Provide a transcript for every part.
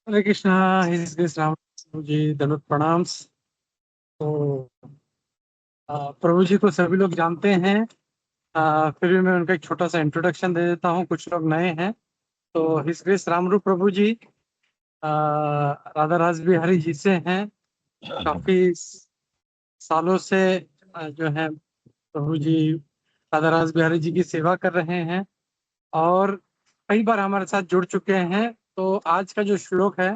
हरे कृष्णा। हिज दिस राम जी दंडवत प्रणाम्स। तो प्रभु जी को सभी लोग जानते हैं। फिर भी मैं उनका एक छोटा सा इंट्रोडक्शन दे देता हूँ, कुछ लोग नए हैं। तो हिज ग्रेस रामरूप प्रभु जी राधा रास बिहारी जी से हैं। काफी सालों से जो है प्रभु जी राधा रास बिहारी जी की सेवा कर रहे हैं और कई बार हमारे साथ जुड़ चुके हैं। तो आज का जो श्लोक है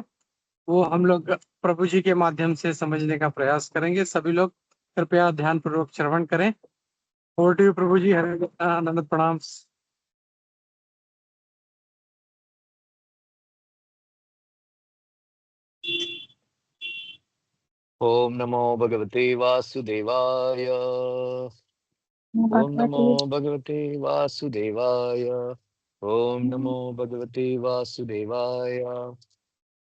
वो हम लोग प्रभु जी के माध्यम से समझने का प्रयास करेंगे। सभी लोग कृपया ध्यान पूर्वक श्रवण करें। ओवर टू यू प्रभु जी। हरे आनंद प्रणाम। ओम नमो भगवते वासुदेवाय। ओम नमो भगवते वासुदेवाय। ओम नमो भगवते वासुदेवाय।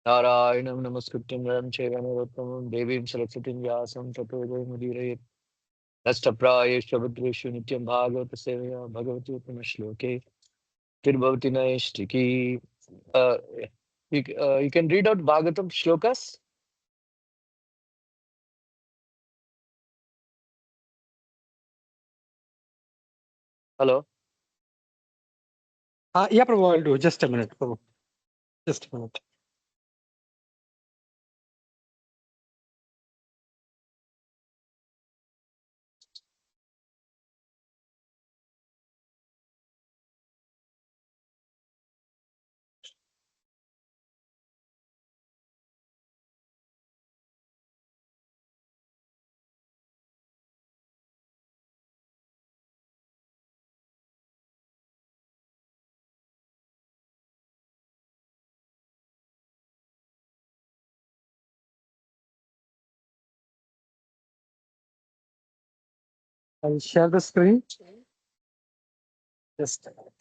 नारायणं नमस्कृत्यं नरं चैव नरोत्तमं देवीं सरस्वतीं व्यासं ततो जयमुदीरयेत्। नष्टप्रायेषु भद्रेषु नित्यं भागवत सेवया भगवति उत्तमश्लोके तिर्भवति नैष्टिकी। You can read out Bhagavatam shlokas. Hello. Yeah Prabhu, I'll do. Just a minute Prabhu, just a minute. I'll share the screen. Just a minute.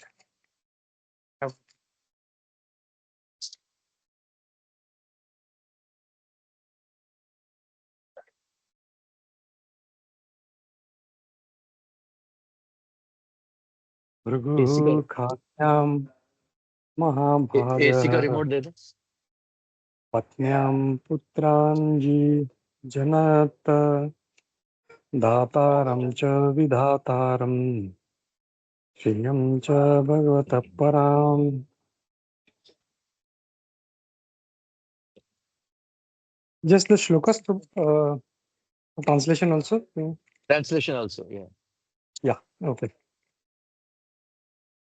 Bhrigu खात्यां AC का महाभागः रिमोट दे दो। पत्न्यां पुत्रांजी जनत दातारं च विधातारं श्रियं च भगवतः पराम्। Just the shlokas, translation also. Translation also, yeah. Yeah, okay.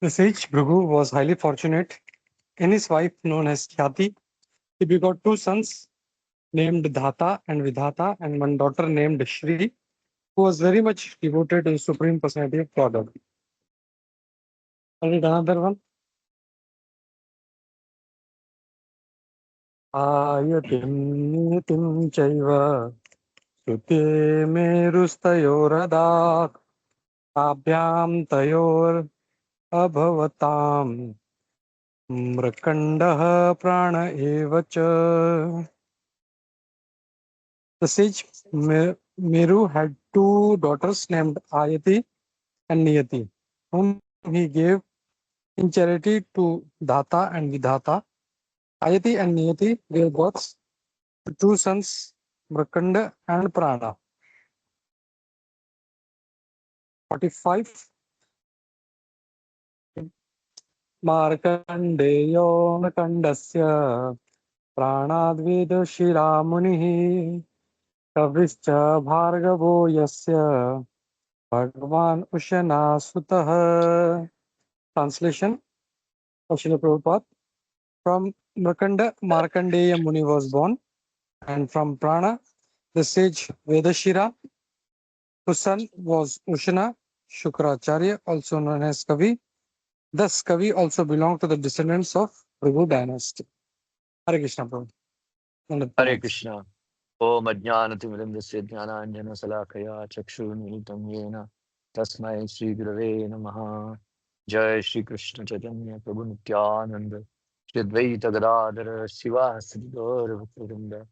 The sage Bhrigu was highly fortunate. In his wife known as Khyati, he begot two sons named Dhata and Vidhata and one daughter named Shri, who was very much devoted to the Supreme Personality of Godhead. I'll read another one. Ayatim niyatim chaiva sute merusthayoradat abhyam tayor abhavatam mrakandah prana eva cha. The sage Meru had two daughters named Ayati and Niyati, whom he gave in charity to Dhata and Vidhata. Ayati and Niyati gave birth to two sons, Mrakanda and Prana. 45. Markandeyo Mrakandasya Pranadveda Shira Munihi Kavischa Bhargavo Yasya Bhagavan Ushana Sutah. Translation of Srila Prabhupada. From Mrakanda, Markandeya Muni was born, and from Prana, the sage Vedashira, whose son was Ushana Shukracharya, also known as Kavi. Thus, Kavi also belonged to the descendants of Bhrigu dynasty. Hare Krishna, Prabhu. Hare Krishna. Om Ajnanatimidandasya Jnananjana Salakaya Chakshurmilitam Yena Tasmai Shri Gurave Namaha. Jai Shri Krishna Chaitanya Prabhu Nityananda Shri Advaita Gadadhara Sivasadi Gaura Bhaktivinoda.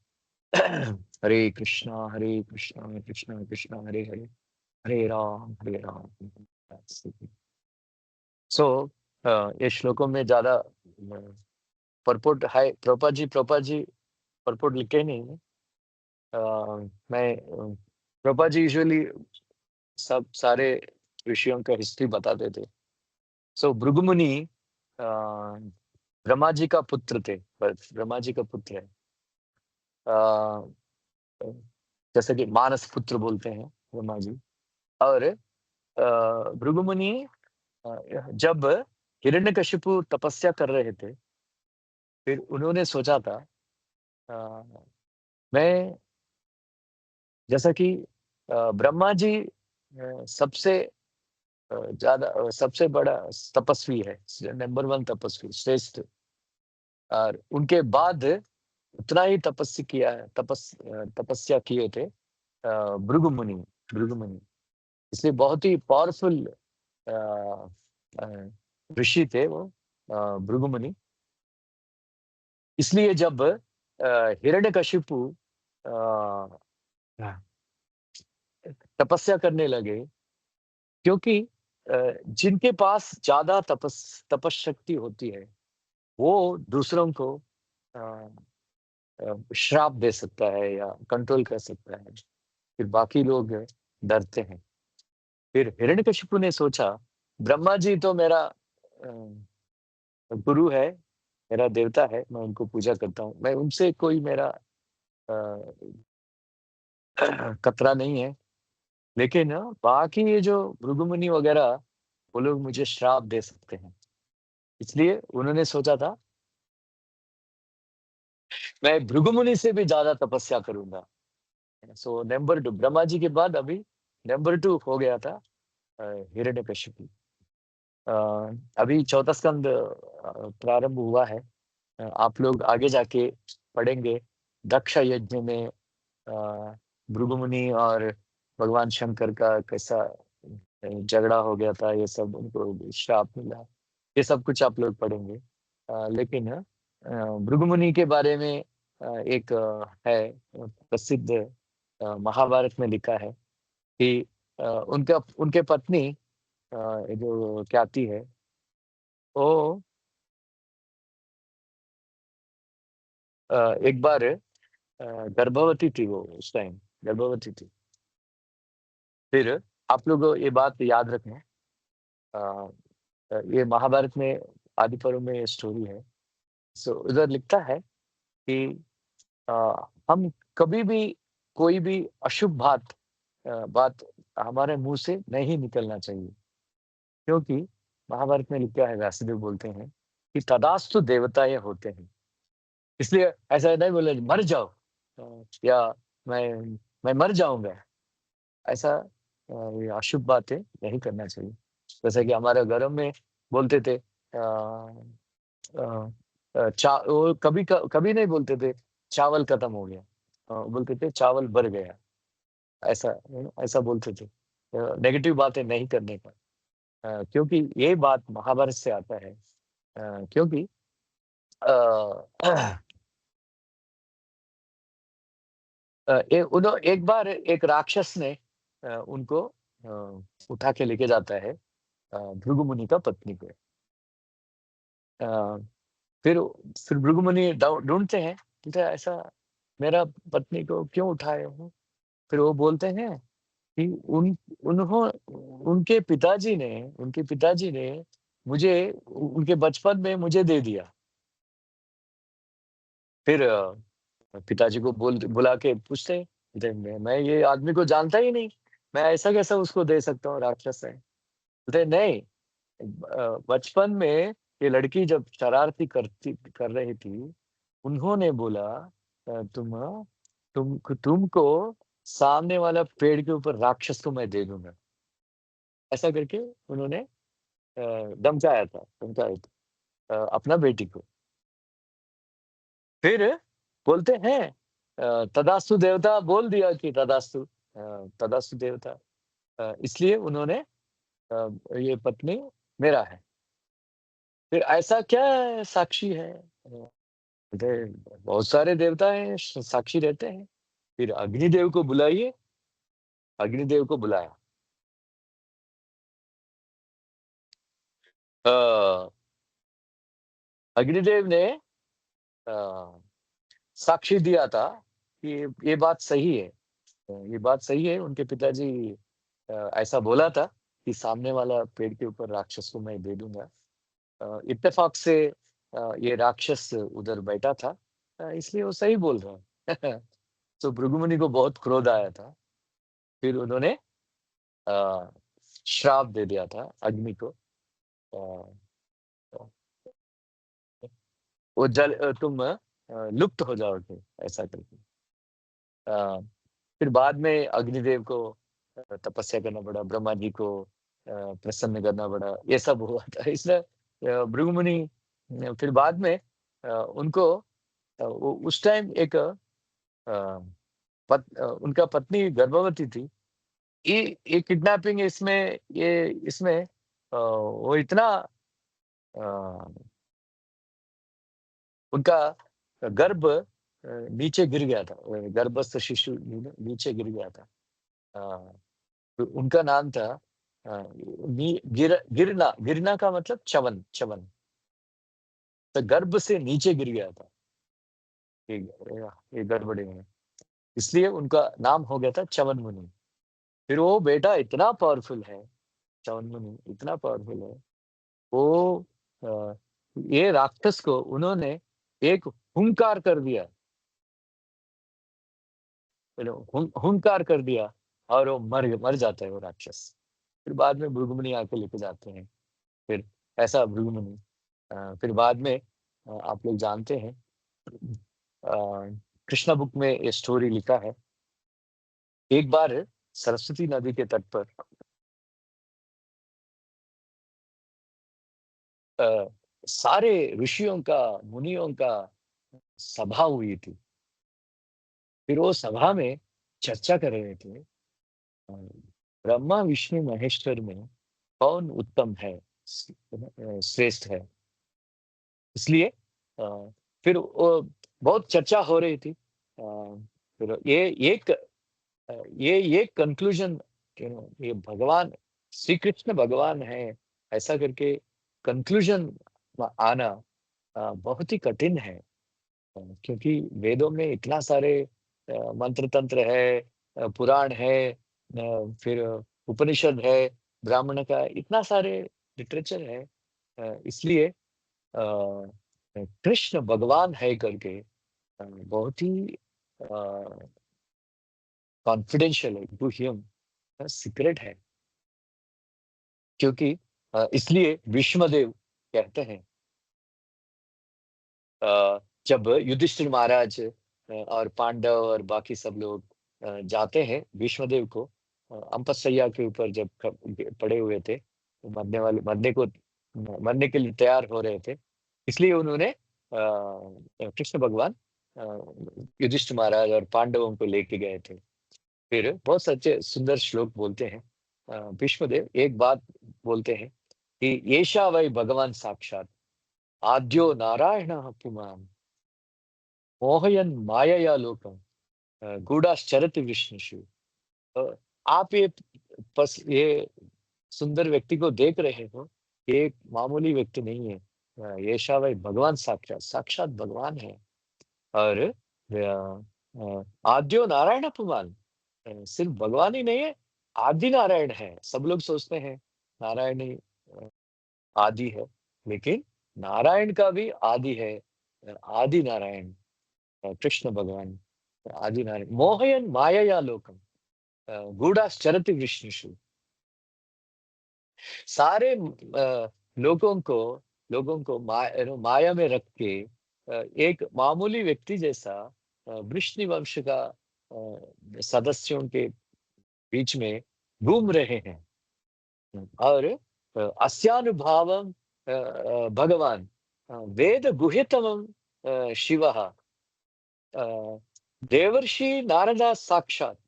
Hare Krishna, Hare Krishna, Krishna Krishna, Hare Hare, Hare Ram, Hare Ram. So, ये श्लोकों में ज्यादा purport है प्रोपा जी purport लिखे नहीं है। मैं प्रोपा जी usually सब सारे ऋषियों का हिस्ट्री बताते थे। सो भृगु मुनि ब्रह्मा जी का पुत्र थे, ब्रह्मा जी का पुत्र है। अ, जैसे कि मानस पुत्र बोलते हैं ब्रह्मा जी। और भृगु मुनि जब हिरण्यकशिपु तपस्या कर रहे थे, फिर उन्होंने सोचा था अ, मैं जैसा कि ब्रह्मा जी सबसे ज्यादा सबसे बड़ा तपस्वी है, नंबर वन तपस्वी श्रेष्ठ। और उनके बाद उतना ही तपस्या किए थे भृगु मुनि। भृगु मुनि इसलिए बहुत ही पावरफुल ऋषि थे वो भृगु मुनि। इसलिए जब हिरण्यकशिपु तपस्या करने लगे, क्योंकि जिनके पास ज्यादा तपशक्ति होती है वो दूसरों को अ, श्राप दे सकता है या कंट्रोल कर सकता है, फिर बाकी लोग डरते हैं। फिर हिरण्यकशिपु ने सोचा ब्रह्मा जी तो मेरा गुरु है, मेरा देवता है, मैं उनको पूजा करता हूँ, मैं उनसे कोई मेरा अ, खतरा नहीं है। लेकिन बाकी ये जो भृगु मुनि वगैरह वो लोग मुझे श्राप दे सकते हैं। इसलिए उन्होंने सोचा था मैं भृगु मुनि से भी ज्यादा तपस्या करूंगा। So number two Brahma ji के बाद अभी नंबर टू हो गया था हिरण्यकशिपु। अ, अभी चौथा स्कंद प्रारंभ हुआ है। आप लोग आगे जाके पढ़ेंगे दक्ष यज्ञ में भृगु मुनि और भगवान शंकर का कैसा झगड़ा हो गया था, ये सब उनको श्राप मिला, ये सब कुछ आप लोग पढ़ेंगे। लेकिन भृगु मुनि के बारे में एक है प्रसिद्ध महाभारत में लिखा है कि उनका उनके पत्नी जो ख्याति है वो एक बार गर्भवती थी, वो उस टाइम गर्भवती थी। फिर आप लोग ये बात याद रखना, ये महाभारत में आदि पर्व में ये स्टोरी है। सो उधर लिखता है कि अ, हम कभी भी कोई भी अशुभ बात हमारे मुंह से नहीं निकलना चाहिए, क्योंकि महाभारत में लिखा है, व्यासदेव बोलते हैं कि तदास्तु देवताएं होते हैं। इसलिए ऐसा नहीं बोले मर जाओ या मैं मर जाऊंगा, ऐसा ये अशुभ बातें नहीं करना चाहिए। जैसे कि हमारे घरों में बोलते थे वो कभी नहीं बोलते थे चावल खत्म हो गया, बोलते थे चावल बढ़ गया। ऐसा ऐसा बोलते थे, नेगेटिव बातें नहीं करने का। क्योंकि ये बात महाभारत से आता है। क्योंकि अ, एक बार एक राक्षस ने उनको उठा के लेके जाता है भृगु मुनि का पत्नी को। अ, फिर फिर भृगु मुनि ढूंढते हैं, बोलते हैं, ऐसा मेरा पत्नी को क्यों उठाए हो? फिर वो बोलते हैं कि उन्हों उनके पिताजी ने मुझे उनके बचपन में मुझे दे दिया। फिर पिताजी को बुला के पूछते हैं, बोलते हैं, मैं ये आदमी को जानता ही नहीं, मैं ऐसा कैसा उसको दे सकता हूँ, राक्षस है। बोलते हैं, नहीं, बचपन में ये लड़की जब शरारती कर रही थी, उन्होंने बोला तुमको सामने वाला पेड़ के ऊपर राक्षस को मैं दे दूंगा, ऐसा करके उन्होंने धमकाया था अपना बेटी को। फिर बोलते हैं तदास्तु देवता बोल दिया कि तदास्तु देवता, इसलिए उन्होंने ये पत्नी मेरा है। फिर ऐसा क्या साक्षी है? बहुत सारे देवता हैं, साक्षी रहते हैं। फिर अग्निदेव को बुलाइए, अग्निदेव को बुलाया। अ, अग्निदेव ने साक्षी दिया था कि ये बात सही है। ये बात सही है। उनके पिताजी ऐसा बोला था कि सामने वाला पेड़ के ऊपर राक्षस को मैं दे दूंगा। इत्तेफाक से ये राक्षस उधर बैठा था, इसलिए वो सही बोल रहा है। तो भृगुमुनि को बहुत क्रोध आया था। फिर उन्होंने अ, श्राप दे दिया था अग्नि को। अ, वो तुम लुप्त हो जाओगे, ऐसा करके। अ, फिर बाद में अग्निदेव को तपस्या करना पड़ा, ब्रह्मा जी को प्रसन्न करना पड़ा, ये सब हुआ था। इसलिए भृगु मुनि फिर बाद में उनको उस टाइम एक उनका पत्नी गर्भवती थी। ये किडनैपिंग इसमें ये इसमें वो इतना अ, उनका गर्भ नीचे गिर गया था। गर्भस्थ शिशु नीचे गिर गया था। अ, तो उनका नाम था गिरना का मतलब चवन चवन। तो गर्भ से नीचे गिर गया था। ये ये गड़बड़ी में, इसलिए उनका नाम हो गया था चवन मुनि। फिर वो बेटा इतना पावरफुल है, चवन मुनि इतना पावरफुल है। वो अ, ये राक्षस को उन्होंने एक हुंकार कर दिया, हुंकार कर दिया, और वो मर मर जाता है वो राक्षस। फिर बाद में भृगुमुनि आके लेके जाते हैं। फिर ऐसा भृगुमुनि फिर बाद में आप लोग जानते हैं कृष्णा बुक में ये स्टोरी लिखा है। एक बार सरस्वती नदी के तट पर अ, सारे ऋषियों का, मुनियों का सभा हुई थी। फिर वो सभा में चर्चा कर रहे थे ब्रह्मा विष्णु महेश्वर में कौन उत्तम है, श्रेष्ठ है। इसलिए फिर वो बहुत चर्चा हो रही थी। फिर ये कंक्लूजन, ये भगवान श्री कृष्ण भगवान है, ऐसा करके कंक्लूजन आना बहुत ही कठिन है। क्योंकि वेदों में इतना सारे मंत्र तंत्र है, पुराण है, फिर उपनिषद है, ब्राह्मण का इतना सारे लिटरेचर है। इसलिए कृष्ण भगवान है करके बहुत ही कॉन्फिडेंशियल है, टू हिम सीक्रेट है। क्योंकि इसलिए भीष्मदेव कहते हैं जब युधिष्ठिर महाराज और पांडव और बाकी सब लोग जाते हैं भीष्मदेव को अंपसैया के ऊपर जब पड़े हुए थे, तो मरने के लिए तैयार हो रहे थे। इसलिए उन्होंने कृष्ण भगवान युधिष्ठिर महाराज और पांडवों को लेके गए थे। फिर बहुत सच्चे सुंदर श्लोक बोलते हैं भीष्मदेव एक बात बोलते हैं कि येषा वै भगवान साक्षात आद्यो नारायण पुमान् मोहयन मायया लोकम गूढ़ाश्चरति विष्णुषु। अ, आप ये सुंदर व्यक्ति को देख रहे हो, ये एक मामूली व्यक्ति नहीं है। ये शायद भगवान साक्षात साक्षात भगवान है। और आद्यो नारायण पुमान, सिर्फ भगवान ही नहीं है, आदि नारायण है। सब लोग सोचते हैं नारायण ही आदि है, लेकिन नारायण का भी आदि है। आदि नारायण कृष्ण भगवान आदि नारायण मोहयन मायया लोकम गूढ़ाश्चरति विष्णुषु। सारे लोगों को माया में रख के एक मामूली व्यक्ति जैसा वृष्णि वंश का सदस्यों के बीच में घूम रहे हैं। और अस्यानुभावम भगवान वेद गुह्यतमं शिवः देवर्षि नारदा साक्षात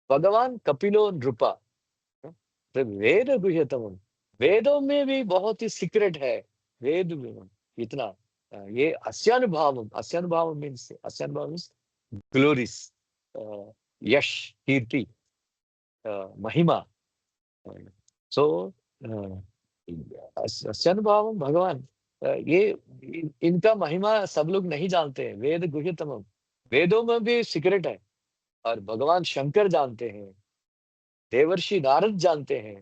भगवान कपिलो नृपा। तो वेद गुह्यतम, वेदों में भी बहुत ही सीक्रेट है। वेद में इतना ये अस्यानुभाव मीन्स ग्लोरीज, यश, कीर्ति, महिमा। सो अस्यानुभाव भगवान इनका महिमा सब लोग नहीं जानते हैं। वेद गुह्यतम, वेदों में भी सीक्रेट है, और भगवान शंकर जानते हैं, देवर्षि नारद जानते हैं,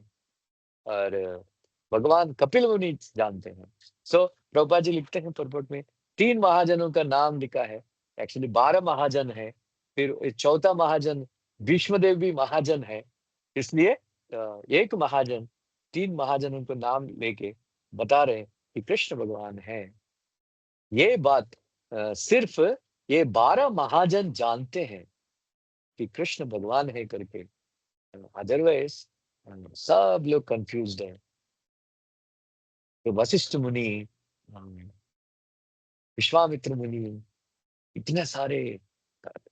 और भगवान कपिल मुनि जानते हैं। सो प्रभुपाद जी लिखते हैं परपट में, 3 महाजनों का नाम लिखा है। एक्चुअली 12 महाजन है, फिर चौथा महाजन भीष्मदेव भी महाजन है। इसलिए एक महाजन 3 महाजनों को नाम लेके बता रहे हैं कि कृष्ण भगवान है। ये बात सिर्फ ये 12 महाजन जानते हैं कि कृष्ण भगवान है करके। अदरवाइज सब लोग कंफ्यूज्ड है। तो वशिष्ठ मुनि, विश्वामित्र मुनि, इतने सारे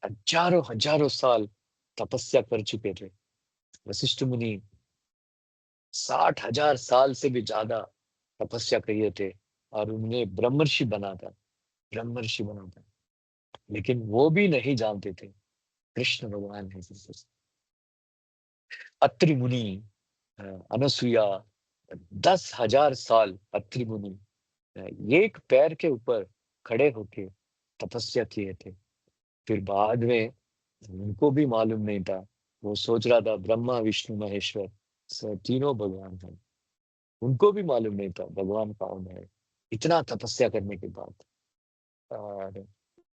हजारों हजारों साल तपस्या कर चुके थे। वशिष्ठ मुनि 60,000 साल से भी ज्यादा तपस्या किए थे, और उन्हें ब्रह्मर्षि बना था। लेकिन वो भी नहीं जानते थे कृष्ण भगवान है। अत्रि मुनि, अनसुईया, 10,000 साल अत्रि मुनि एक पैर के ऊपर खड़े होके तपस्या किए थे। फिर बाद में उनको भी मालूम नहीं था, वो सोच रहा था ब्रह्मा विष्णु महेश्वर तीनों भगवान हैं। उनको भी मालूम नहीं था भगवान कौन है, इतना तपस्या करने के बाद। और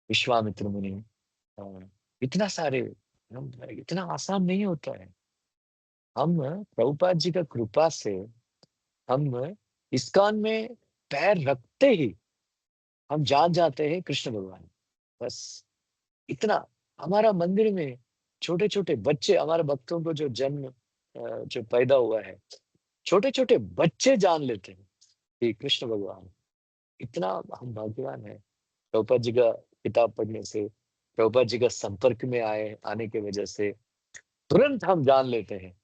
विश्वामित्र मुनि, इतना सारे, इतना आसान नहीं होता है। हम प्रभुपाद जी का कृपा से हम इस्कॉन में पैर रखते ही हम जान जाते हैं कृष्ण भगवान। बस इतना। हमारा मंदिर में छोटे छोटे बच्चे, हमारे भक्तों को जो जन्म जो पैदा हुआ है, छोटे छोटे बच्चे जान लेते हैं कि कृष्ण भगवान। इतना हम भाग्यवान है प्रभुपाद जी का किताब पढ़ने से, प्रभुपाद जी का संपर्क में आने की वजह से तुरंत हम जान लेते हैं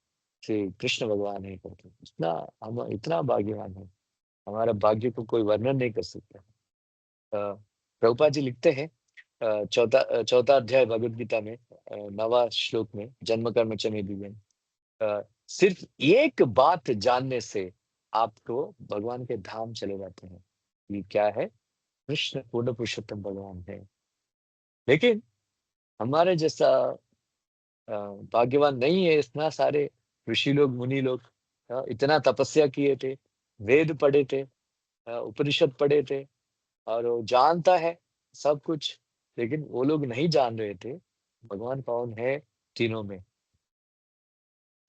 कि कृष्ण भगवान है करके। इतना हम इतना भाग्यवान है, हमारा भाग्य को कोई वर्णन नहीं कर सकता। प्रभुपाद जी लिखते हैं चौथा अध्याय भगवद गीता में 9वां श्लोक में, जन्म कर्म च मे दिव्यम, सिर्फ एक बात जानने से आपको भगवान के धाम चले जाते हैं। ये क्या है? कृष्ण पूर्ण पुरुषोत्तम भगवान है। लेकिन हमारे जैसा भाग्यवान नहीं है। इतना सारे ऋषि लोग, मुनि लोग इतना तपस्या किए थे, वेद पढ़े थे, उपनिषद पढ़े थे, और वो जानता है सब कुछ, लेकिन वो लोग नहीं जान रहे थे भगवान कौन है तीनों में।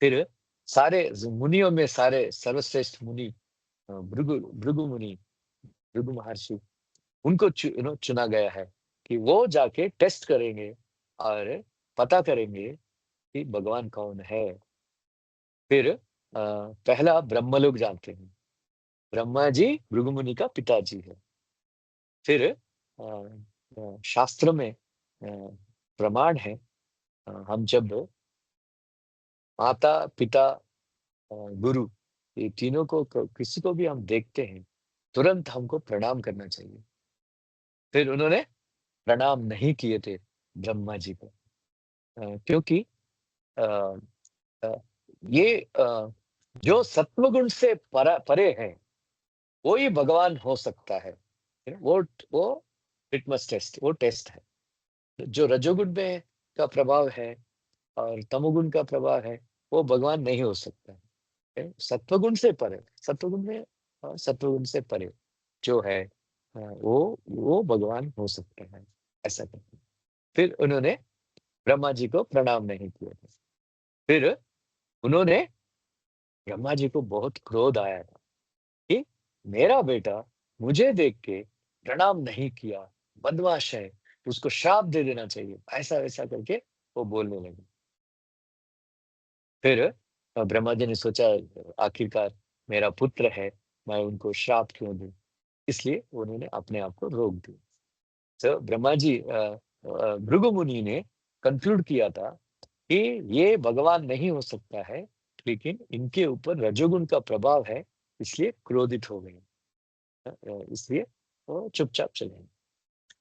फिर सारे मुनियों में सारे सर्वश्रेष्ठ मुनि भृगु भृगु मुनि, भृगु महर्षि, उनको चुना गया है कि वो जाके टेस्ट करेंगे और पता करेंगे कि भगवान कौन है। फिर पहला ब्रह्म लोग जानते हैं, ब्रह्मा जी भृगु मुनि का पिताजी है। फिर शास्त्र में प्रमाण है, हम जब माता पिता गुरु, ये तीनों को किसी को भी हम देखते हैं, तुरंत हमको प्रणाम करना चाहिए। फिर उन्होंने प्रणाम नहीं किए थे ब्रह्मा जी को, क्योंकि अ, अ, ये जो सत्वगुण से परे है वो ही भगवान हो सकता है। वो लिटमस टेस्ट, वो टेस्ट है। जो रजोगुण में का प्रभाव है और तमोगुण का प्रभाव है, वो भगवान नहीं हो सकता है। सत्वगुण से परे, सत्वगुण में सत्वगुण से परे जो है वो भगवान हो सकता है। ऐसा करते। फिर उन्होंने ब्रह्मा जी को प्रणाम नहीं किया था। फिर उन्होंने, ब्रह्मा जी को बहुत क्रोध आया था कि मेरा बेटा मुझे देख के प्रणाम नहीं किया, बदमाश है, उसको श्राप दे देना चाहिए, ऐसा वैसा करके वो बोलने लगे। फिर ब्रह्मा जी ने सोचा आखिरकार मेरा पुत्र है, मैं उनको श्राप क्यों दूं, इसलिए उन्होंने अपने आप को रोक दिया। तो ब्रह्मा जी भृगु मुनि ने कंक्लूड किया था कि ये भगवान नहीं हो सकता है, लेकिन इनके ऊपर रजोगुण का प्रभाव है, इसलिए क्रोधित हो गए। इसलिए वो चुपचाप चले गए।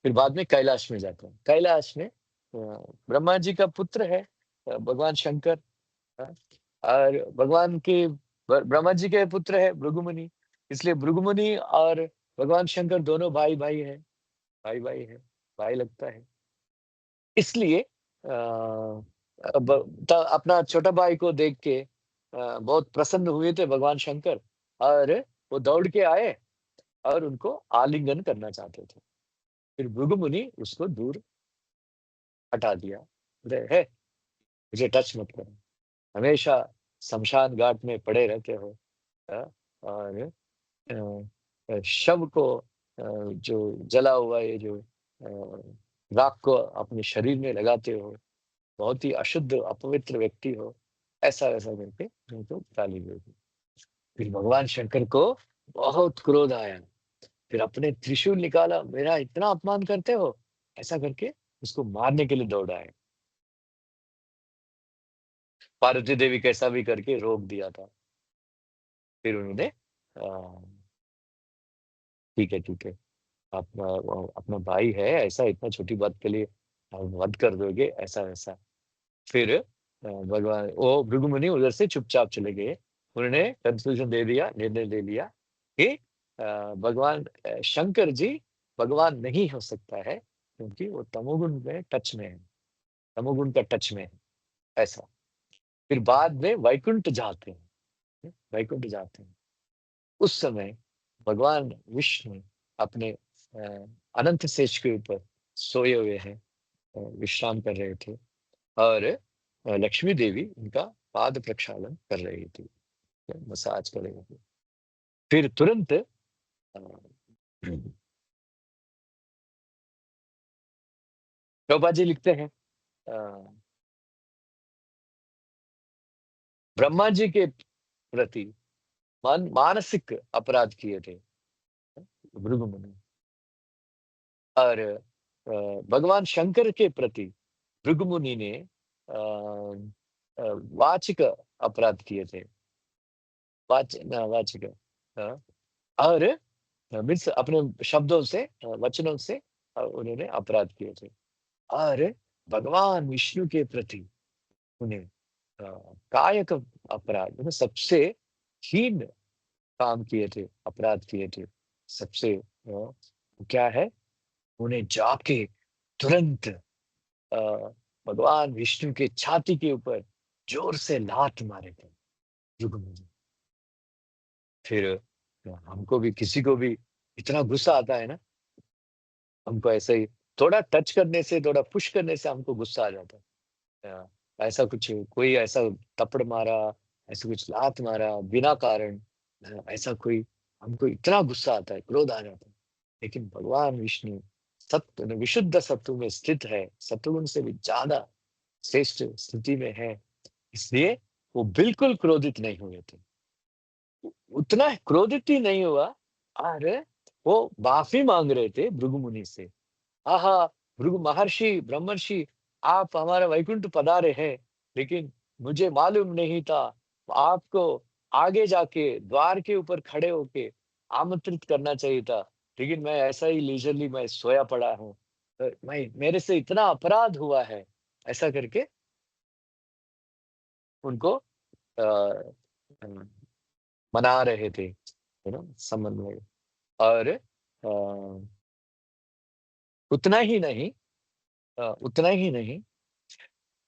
फिर बाद में कैलाश में जाते हैं। कैलाश में ब्रह्मा जी का पुत्र है भगवान शंकर, और भगवान के ब्रह्मा जी के पुत्र है भृगु मुनि, इसलिए भृगु मुनि और भगवान शंकर दोनों भाई भाई है, भाई भाई है, भाई लगता है। इसलिए अब अपना छोटा भाई को देख के बहुत प्रसन्न हुए थे भगवान शंकर, और वो दौड़ के आए और उनको आलिंगन करना चाहते थे। फिर भृगु मुनि उसको दूर हटा दिया, बोले, है मुझे टच मत करो, हमेशा शमशान घाट में पड़े रहते हो, और शव को जो जला हुआ ये जो राख को अपने शरीर में लगाते हो, बहुत ही अशुद्ध अपवित्र व्यक्ति हो, ऐसा वैसा करके उनको गाली दे दी। फिर भगवान शंकर को बहुत क्रोध आया, फिर अपने त्रिशूल निकाला, मेरा इतना अपमान करते हो, ऐसा करके उसको मारने के लिए दौड़ आए। पार्वती देवी कैसा भी करके रोक दिया था। फिर उन्होंने ठीक है ठीक है, अपना अपना भाई है, ऐसा इतना छोटी बात के लिए आप वध कर दोगे, ऐसा वैसा। फिर भगवान वो भृगु मुनि उधर से चुपचाप चले गए। उन्होंने कंक्लूजन दे दिया, निर्णय ले लिया कि भगवान शंकर जी भगवान नहीं हो सकता है, क्योंकि वो तमोगुण में टच में है, तमोगुण का टच में है, ऐसा। फिर बाद में वैकुंठ जाते हैं, वैकुंठ जाते हैं। उस समय भगवान विष्णु अपने अनंत शेष के ऊपर सोए हुए हैं, विश्राम कर रहे थे, और लक्ष्मी देवी उनका पाद प्रक्षालन कर रही थी, मसाज कर रही थी। फिर तुरंत प्रभा जी लिखते हैं, ब्रह्मा जी के प्रति मानसिक अपराध किए थे भृगु मुनि, और भगवान शंकर के प्रति भृगु मुनि ने वाचिक अपराध किए थे, वाचिक, और मीन्स अपने शब्दों से, वचनों से उन्होंने अपराध किए थे। और भगवान विष्णु के प्रति उन्हें कायक अपराध, मतलब सबसे हीन काम किए थे, अपराध किए थे। सबसे क्या है, उन्हें जाके तुरंत भगवान विष्णु के छाती के ऊपर जोर से लात मारे थे युग में। फिर हमको भी, किसी को भी इतना गुस्सा आता है ना, हमको ऐसे ही थोड़ा टच करने से, थोड़ा पुश करने से हमको गुस्सा आ जाता है। ऐसा कुछ, कोई ऐसा थप्पड़ मारा, ऐसा कुछ लात मारा बिना कारण, ऐसा कोई, हमको इतना गुस्सा आता है, क्रोध आ जाता है। लेकिन भगवान विष्णु सत्य विशुद्ध सत्व में स्थित है, सत्वगुण से भी ज्यादा श्रेष्ठ स्थिति में है, इसलिए वो बिल्कुल क्रोधित नहीं हुए थे। उतना क्रोधित ही नहीं हुआ, और वो माफी मांग रहे थे भृगु मुनि से। आहा, भृगु महर्षि, ब्रह्मर्षि, आप हमारा वैकुंठ पधारे हैं, लेकिन मुझे मालूम नहीं था, आपको आगे जाके द्वार के ऊपर खड़े होके आमंत्रित करना चाहिए था, लेकिन मैं ऐसा ही लीजरली मैं सोया पड़ा हूँ, मैं, मेरे से इतना अपराध हुआ है, ऐसा करके उनको अ, मना रहे थे, संबंध में। और उतना ही नहीं, उतना ही नहीं,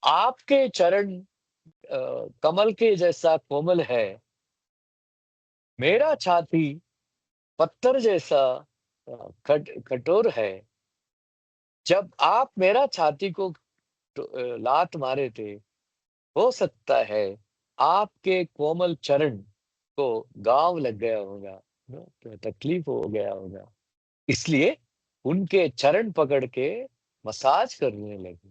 आपके चरण कमल के जैसा कोमल है, मेरा छाती पत्थर जैसा कठोर है। जब आप मेरा छाती को लात मारे थे, हो सकता है आपके कोमल चरण को घाव लग गया होगा, तो तकलीफ हो गया होगा, इसलिए उनके चरण पकड़ के मसाज करने लगे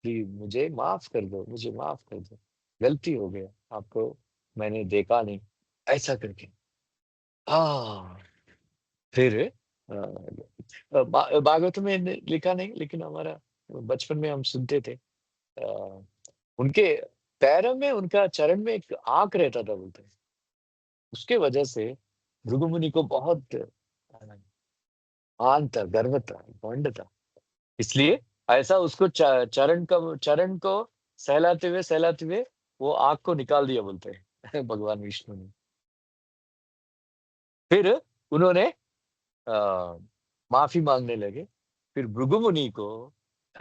कि मुझे माफ कर दो, मुझे माफ कर दो, गलती हो गया, आपको मैंने देखा नहीं, ऐसा करके। हाँ, फिर भागवत में लिखा नहीं, लेकिन हमारा बचपन में हम सुनते थे, उनके पैरों में, उनका चरण में एक आंख रहता था बोलते हैं। उसके वजह से भृगु मुनि को बहुत मान था, गर्व था, घमंड था, इसलिए ऐसा उसको चरण को सहलाते हुए वो आंख को निकाल दिया बोलते हैं भगवान विष्णु ने। फिर उन्होंने माफी मांगने लगे। फिर भृगु मुनि को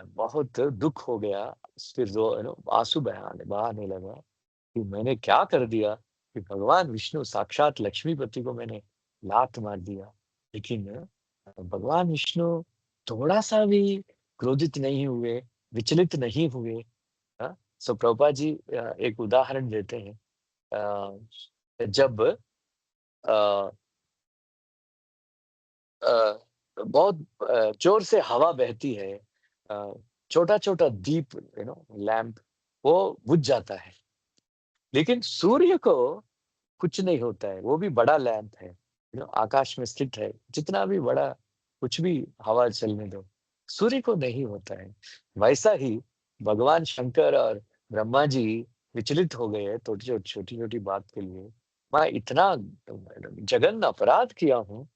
बहुत दुख हो गया, फिर आंसू बहाने लगा कि मैंने क्या कर दिया कि भगवान विष्णु साक्षात लक्ष्मीपति को मैंने लात मार दिया। लेकिन भगवान विष्णु थोड़ा सा भी क्रोधित नहीं हुए, विचलित नहीं हुए। सो प्रभुपाद जी एक उदाहरण देते हैं। जब अ, अ, बहुत जोर से हवा बहती है, छोटा छोटा दीप लैंप वो बुझ जाता है, लेकिन सूर्य को कुछ नहीं होता है। वो भी बड़ा लैंप है, आकाश में स्थित है, जितना भी बड़ा कुछ भी हवा चलने दो, सूर्य को नहीं होता है। वैसा ही भगवान शंकर और ब्रह्मा जी विचलित हो गए छोटी छोटी बात के लिए। मैं इतना जघन्य अपराध किया हूँ,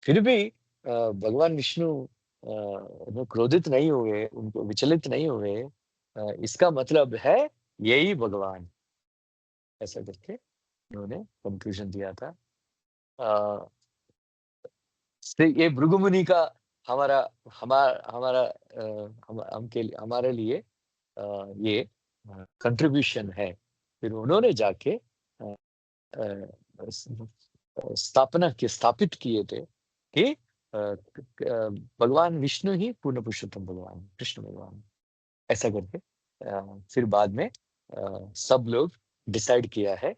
फिर भी भगवान विष्णु वो क्रोधित नहीं हुए, उनको विचलित नहीं हुए। इसका मतलब है यही भगवान, ऐसा करके उन्होंने कंक्लूजन दिया था। अ, ये भृगु मुनि का हमारा हमारा हमारा हमारे लिए ये कंट्रीब्यूशन है। फिर उन्होंने जाके अ, अ, स्थापित किए थे कि भगवान विष्णु ही पूर्ण पुरुषोत्तम भगवान है, कृष्ण भगवान है। ऐसा करके फिर बाद में सब लोग डिसाइड किया है,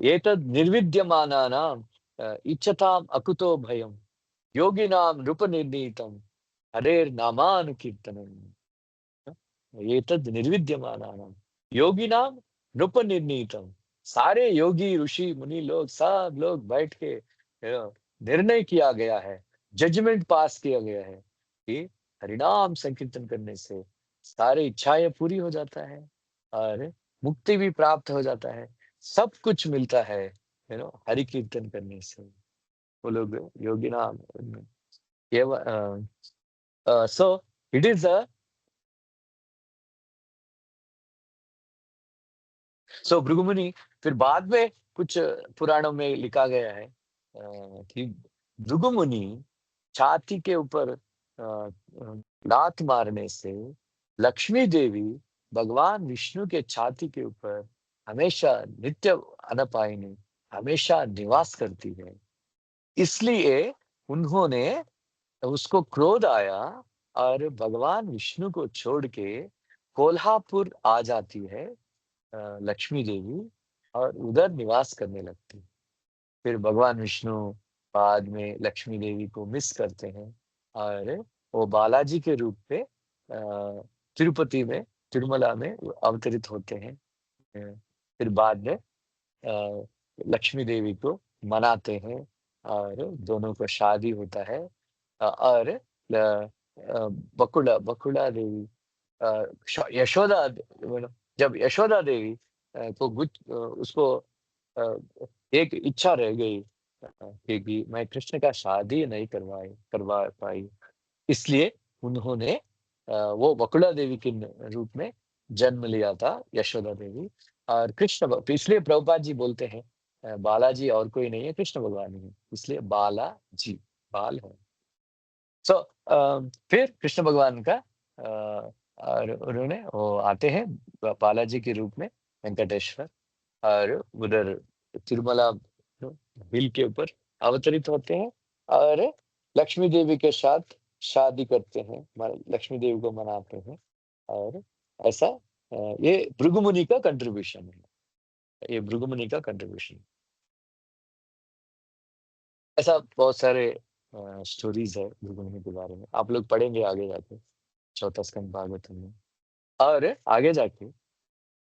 एतद् निर्विद्यमानानां इच्छताम् अकुतो भयम् योगिनां नृपनिर्णीतम् हरेर्नामानुकीर्तनम्। एतद् निर्विद्यमानानां योगिनां नृपनिर्णीतम्। सारे योगी ऋषि मुनि लोग सब लोग बैठ के निर्णय किया गया है, जजमेंट पास किया गया है कि हरिनाम संकीर्तन करने से सारी इच्छाएं पूरी हो जाता है और मुक्ति भी प्राप्त हो जाता है, सब कुछ मिलता है हरि कीर्तन करने से। वो लोग योगी नाम सो इट इज अ सो भृगुमुनि। फिर बाद में कुछ पुराणों में लिखा गया है कि भृगुमुनि छाती के ऊपर लात मारने से लक्ष्मी देवी भगवान विष्णु के छाती के ऊपर हमेशा नित्य अनपायिनी हमेशा निवास करती है। इसलिए उन्होंने उसको क्रोध आया और भगवान विष्णु को छोड़ के कोल्हापुर आ जाती है लक्ष्मी देवी और उधर निवास करने लगती। फिर भगवान विष्णु बाद में लक्ष्मी देवी को मिस करते हैं और वो बालाजी के रूप में तिरुपति में तिरुमला में अवतरित होते हैं। फिर बाद में लक्ष्मी देवी को मनाते हैं और दोनों को शादी होता है। और बकुला बकुला देवी यशोदा जब यशोदा देवी को उसको अ, एक इच्छा रह गई कि मैं कृष्ण का शादी नहीं करवा पाई, इसलिए उन्होंने वो बकुला देवी के रूप में जन्म लिया था, यशोदा देवी। और तो इसलिए प्रभुपाद जी बोलते हैं बालाजी और कोई नहीं है, कृष्ण भगवान ही है, इसलिए बालाजी बाल है। सो फिर कृष्ण भगवान का और उन्होंने वो आते हैं बालाजी के रूप में वेंकटेश्वर और उधर तिरुमला हिल के ऊपर अवतरित होते हैं और लक्ष्मी देवी के साथ शादी करते हैं, लक्ष्मी देवी को मनाते हैं। और ऐसा ये भृगु मुनि का कंट्रीब्यूशन है, ये भृगु मुनि का कंट्रीब्यूशन। ऐसा बहुत सारे स्टोरीज है भृगु मुनि के बारे में, आप लोग पढ़ेंगे आगे जाके चौथा स्कंद भागवतम में। और आगे जाके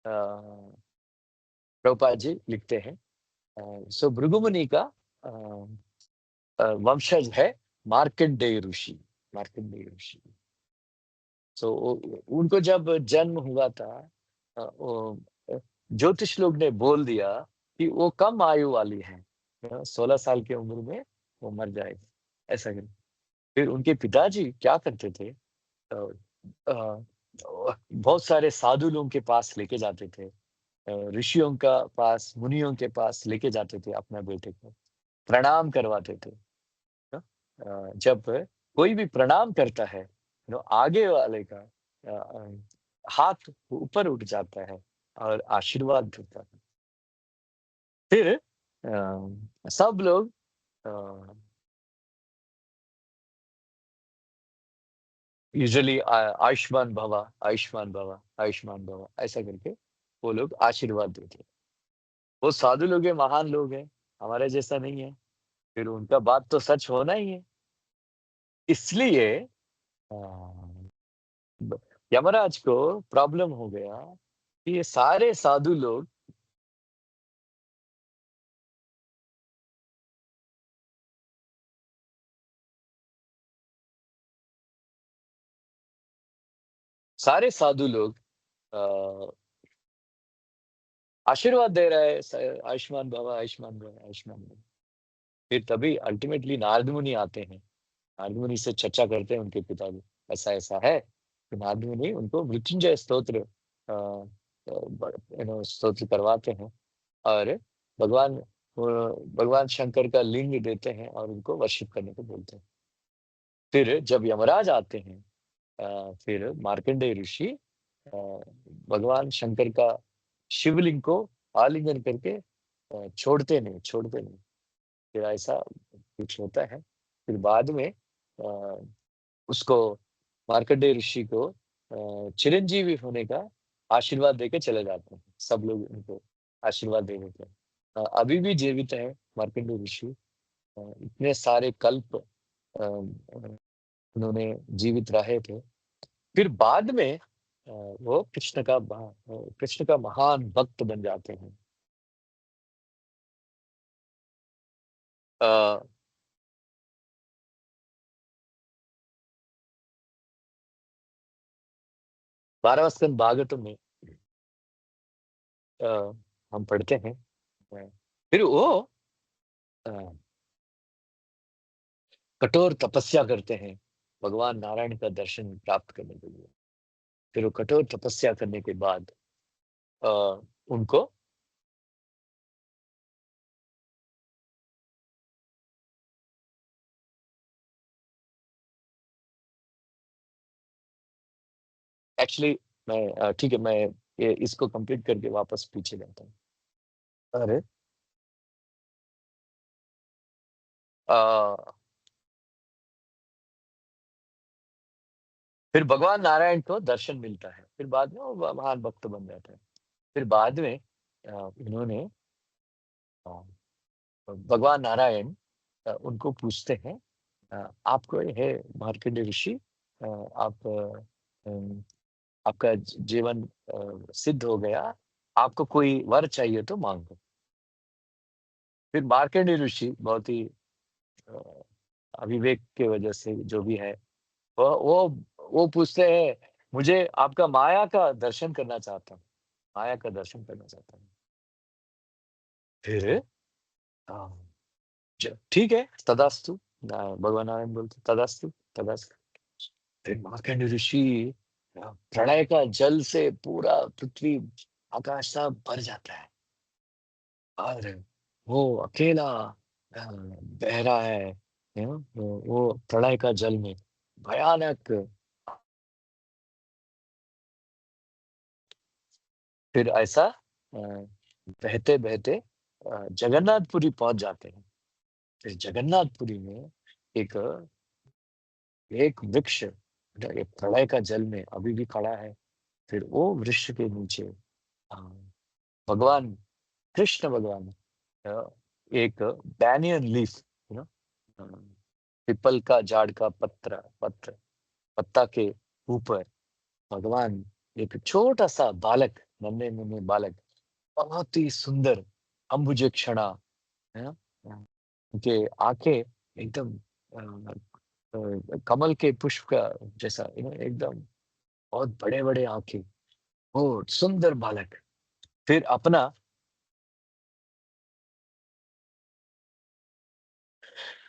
प्रभुपाद जी लिखते हैं सो भृगु मुनि का अ, वंशज है मार्कंडेय ऋषि। मार्कंडेय ऋषि सो उनको जब जन्म हुआ था ज्योतिष लोग ने बोल दिया कि वो कम आयु वाली है, 16 साल की उम्र में वो मर जाएगी, ऐसा कर। फिर उनके पिताजी क्या करते थे, अ, बहुत सारे साधु लोगों के पास लेके जाते थे, ऋषियों का पास मुनियों के पास लेके जाते थे अपना बेटे को, प्रणाम करवाते थे। जब कोई भी प्रणाम करता है, आगे वाले का हाथ ऊपर उठ जाता है और आशीर्वाद देता है। फिर सब लोग यूजुअली आयुष्मान भवा, आयुष्मान भवा, आयुष्मान भवा ऐसा करके वो लोग आशीर्वाद देते हैं। वो साधु लोग हैं, महान लोग हैं, हमारे जैसा नहीं है। फिर उनका बात तो सच होना ही है। इसलिए अ, ब यमराज को प्रॉब्लम हो गया कि ये सारे साधु लोग सारे साधु लोग अ, आशीर्वाद दे रहा है, आयुष्मान भवा, आयुष्मान भवा, आयुष्मान भवा। फिर तभी अल्टीमेटली नारद मुनि आते हैं। नारद मुनि से चर्चा करते हैं उनके पिताजी, ऐसा-ऐसा है। तो नारद मुनि उनको मृत्युंजय स्तोत्र स्तोत्र करवाते हैं और भगवान भगवान शंकर का लिंग देते हैं और उनको वर्शिप करने को बोलते हैं। फिर जब यमराज आते हैं, फिर मार्कंडेय ऋषि भगवान शंकर का शिवलिंग को आलिंगन करके छोड़ते नहीं। फिर ऐसा कुछ होता है। फिर बाद में उसको मार्कंडेय ऋषि को चिरंजीवी होने का आशीर्वाद देके चले जाते हैं। सब लोग उनको आशीर्वाद दे देते हैं। अभी भी जीवित है मार्कंडेय ऋषि। इतने सारे कल्प उन्होंने जीवित रहे थे। फिर बाद में वो कृष्ण का महान भक्त बन जाते हैं। अ, बारहवां स्कंद भागवतम में अ, हम पढ़ते हैं। फिर वो अ, कठोर तपस्या करते हैं भगवान नारायण का दर्शन प्राप्त करने के लिए। फिर वो कठोर तपस्या करने के बाद अ, उनको एक्चुअली ठीक है, मैं इसको कंप्लीट करके वापस पीछे जाता हूँ। अरे अ, फिर भगवान नारायण को दर्शन मिलता है। फिर बाद में वो महान भक्त बन जाता है। फिर बाद में इन्होंने अ, भगवान नारायण उनको पूछते हैं, आपको हे मार्कंडेय ऋषि, आप आपका जीवन सिद्ध हो गया, आपको कोई वर चाहिए तो मांगो। फिर मार्कंडेय ऋषि बहुत ही अ, अविवेक के वजह से जो भी है, वो वो वो पूछते हैं, मुझे आपका माया का दर्शन करना चाहता हूँ, माया का दर्शन करना चाहता हूँ। फिर अ, ठीक है, तदास्तु। भगवान नारायण बोलते तदास्तु, तदास्तु। फिर मार्कंडेय ऋषि प्रलय का जल से पूरा पृथ्वी आकाश सब भर जाता है और वो अकेला बह रहा है, वो प्रलय का जल में भयानक। फिर ऐसा बहते बहते जगन्नाथपुरी पहुंच जाते हैं। फिर जगन्नाथपुरी में एक एक वृक्ष जो एक प्रलय का जल में अभी भी खड़ा है। फिर वो वृक्ष के नीचे अ, भगवान कृष्ण भगवान अ, एक banyan leaf, you know people का झाड़ का पत्र पत्ता के ऊपर भगवान एक छोटा सा बालक, नन्हे मुन्ने बालक, बहुत ही सुंदर अंबुजेक्षणा है ना, उनके आंखें एकदम कमल के पुष्प का जैसा, एकदम बहुत बड़े बड़े आंखें, बहुत सुंदर बालक। फिर अपना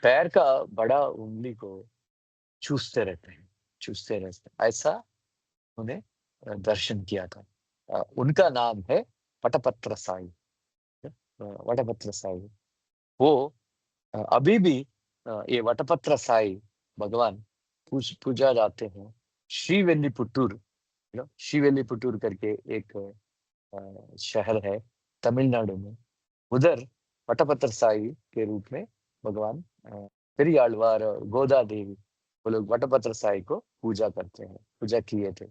पैर का बड़ा उंगली को चूसते रहते हैं। ऐसा उन्हें दर्शन किया था। उनका नाम है पटपत्र साई। वटपत्र साई वो अभी भी ये वटपत्र साई भगवान पूजा जाते हैं श्रीविल्लीपुतूर, श्रीविल्लीपुतूर करके एक शहर है तमिलनाडु में। उधर वटपत्र साई के रूप में भगवान पेरियाழ்वार और गोदा देवी वो लोग वटपत्र साई को पूजा करते हैं, पूजा किए थे।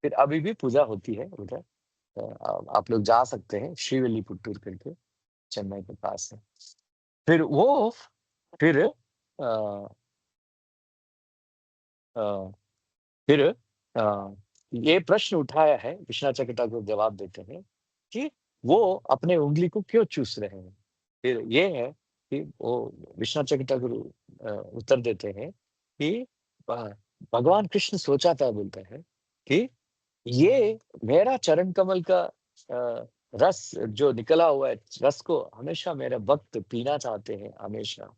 फिर अभी भी पूजा होती है उधर। आप लोग जा सकते हैं, श्रीविल्लीपुतूर करके चेन्नई के पास है। फिर वो फिर अ, अ, फिर ये प्रश्न उठाया है, विश्वनाथ चक्रवर्ती को जवाब देते हैं कि वो अपने उंगली को क्यों चूस रहे हैं। फिर ये है कि वो विश्वनाथ चक्रवर्ती उत्तर देते हैं कि भगवान कृष्ण सोचा था, बोलते हैं कि ये मेरा चरण कमल का रस जो निकला हुआ है, रस को हमेशा मेरे भक्त पीना चाहते हैं हमेशा।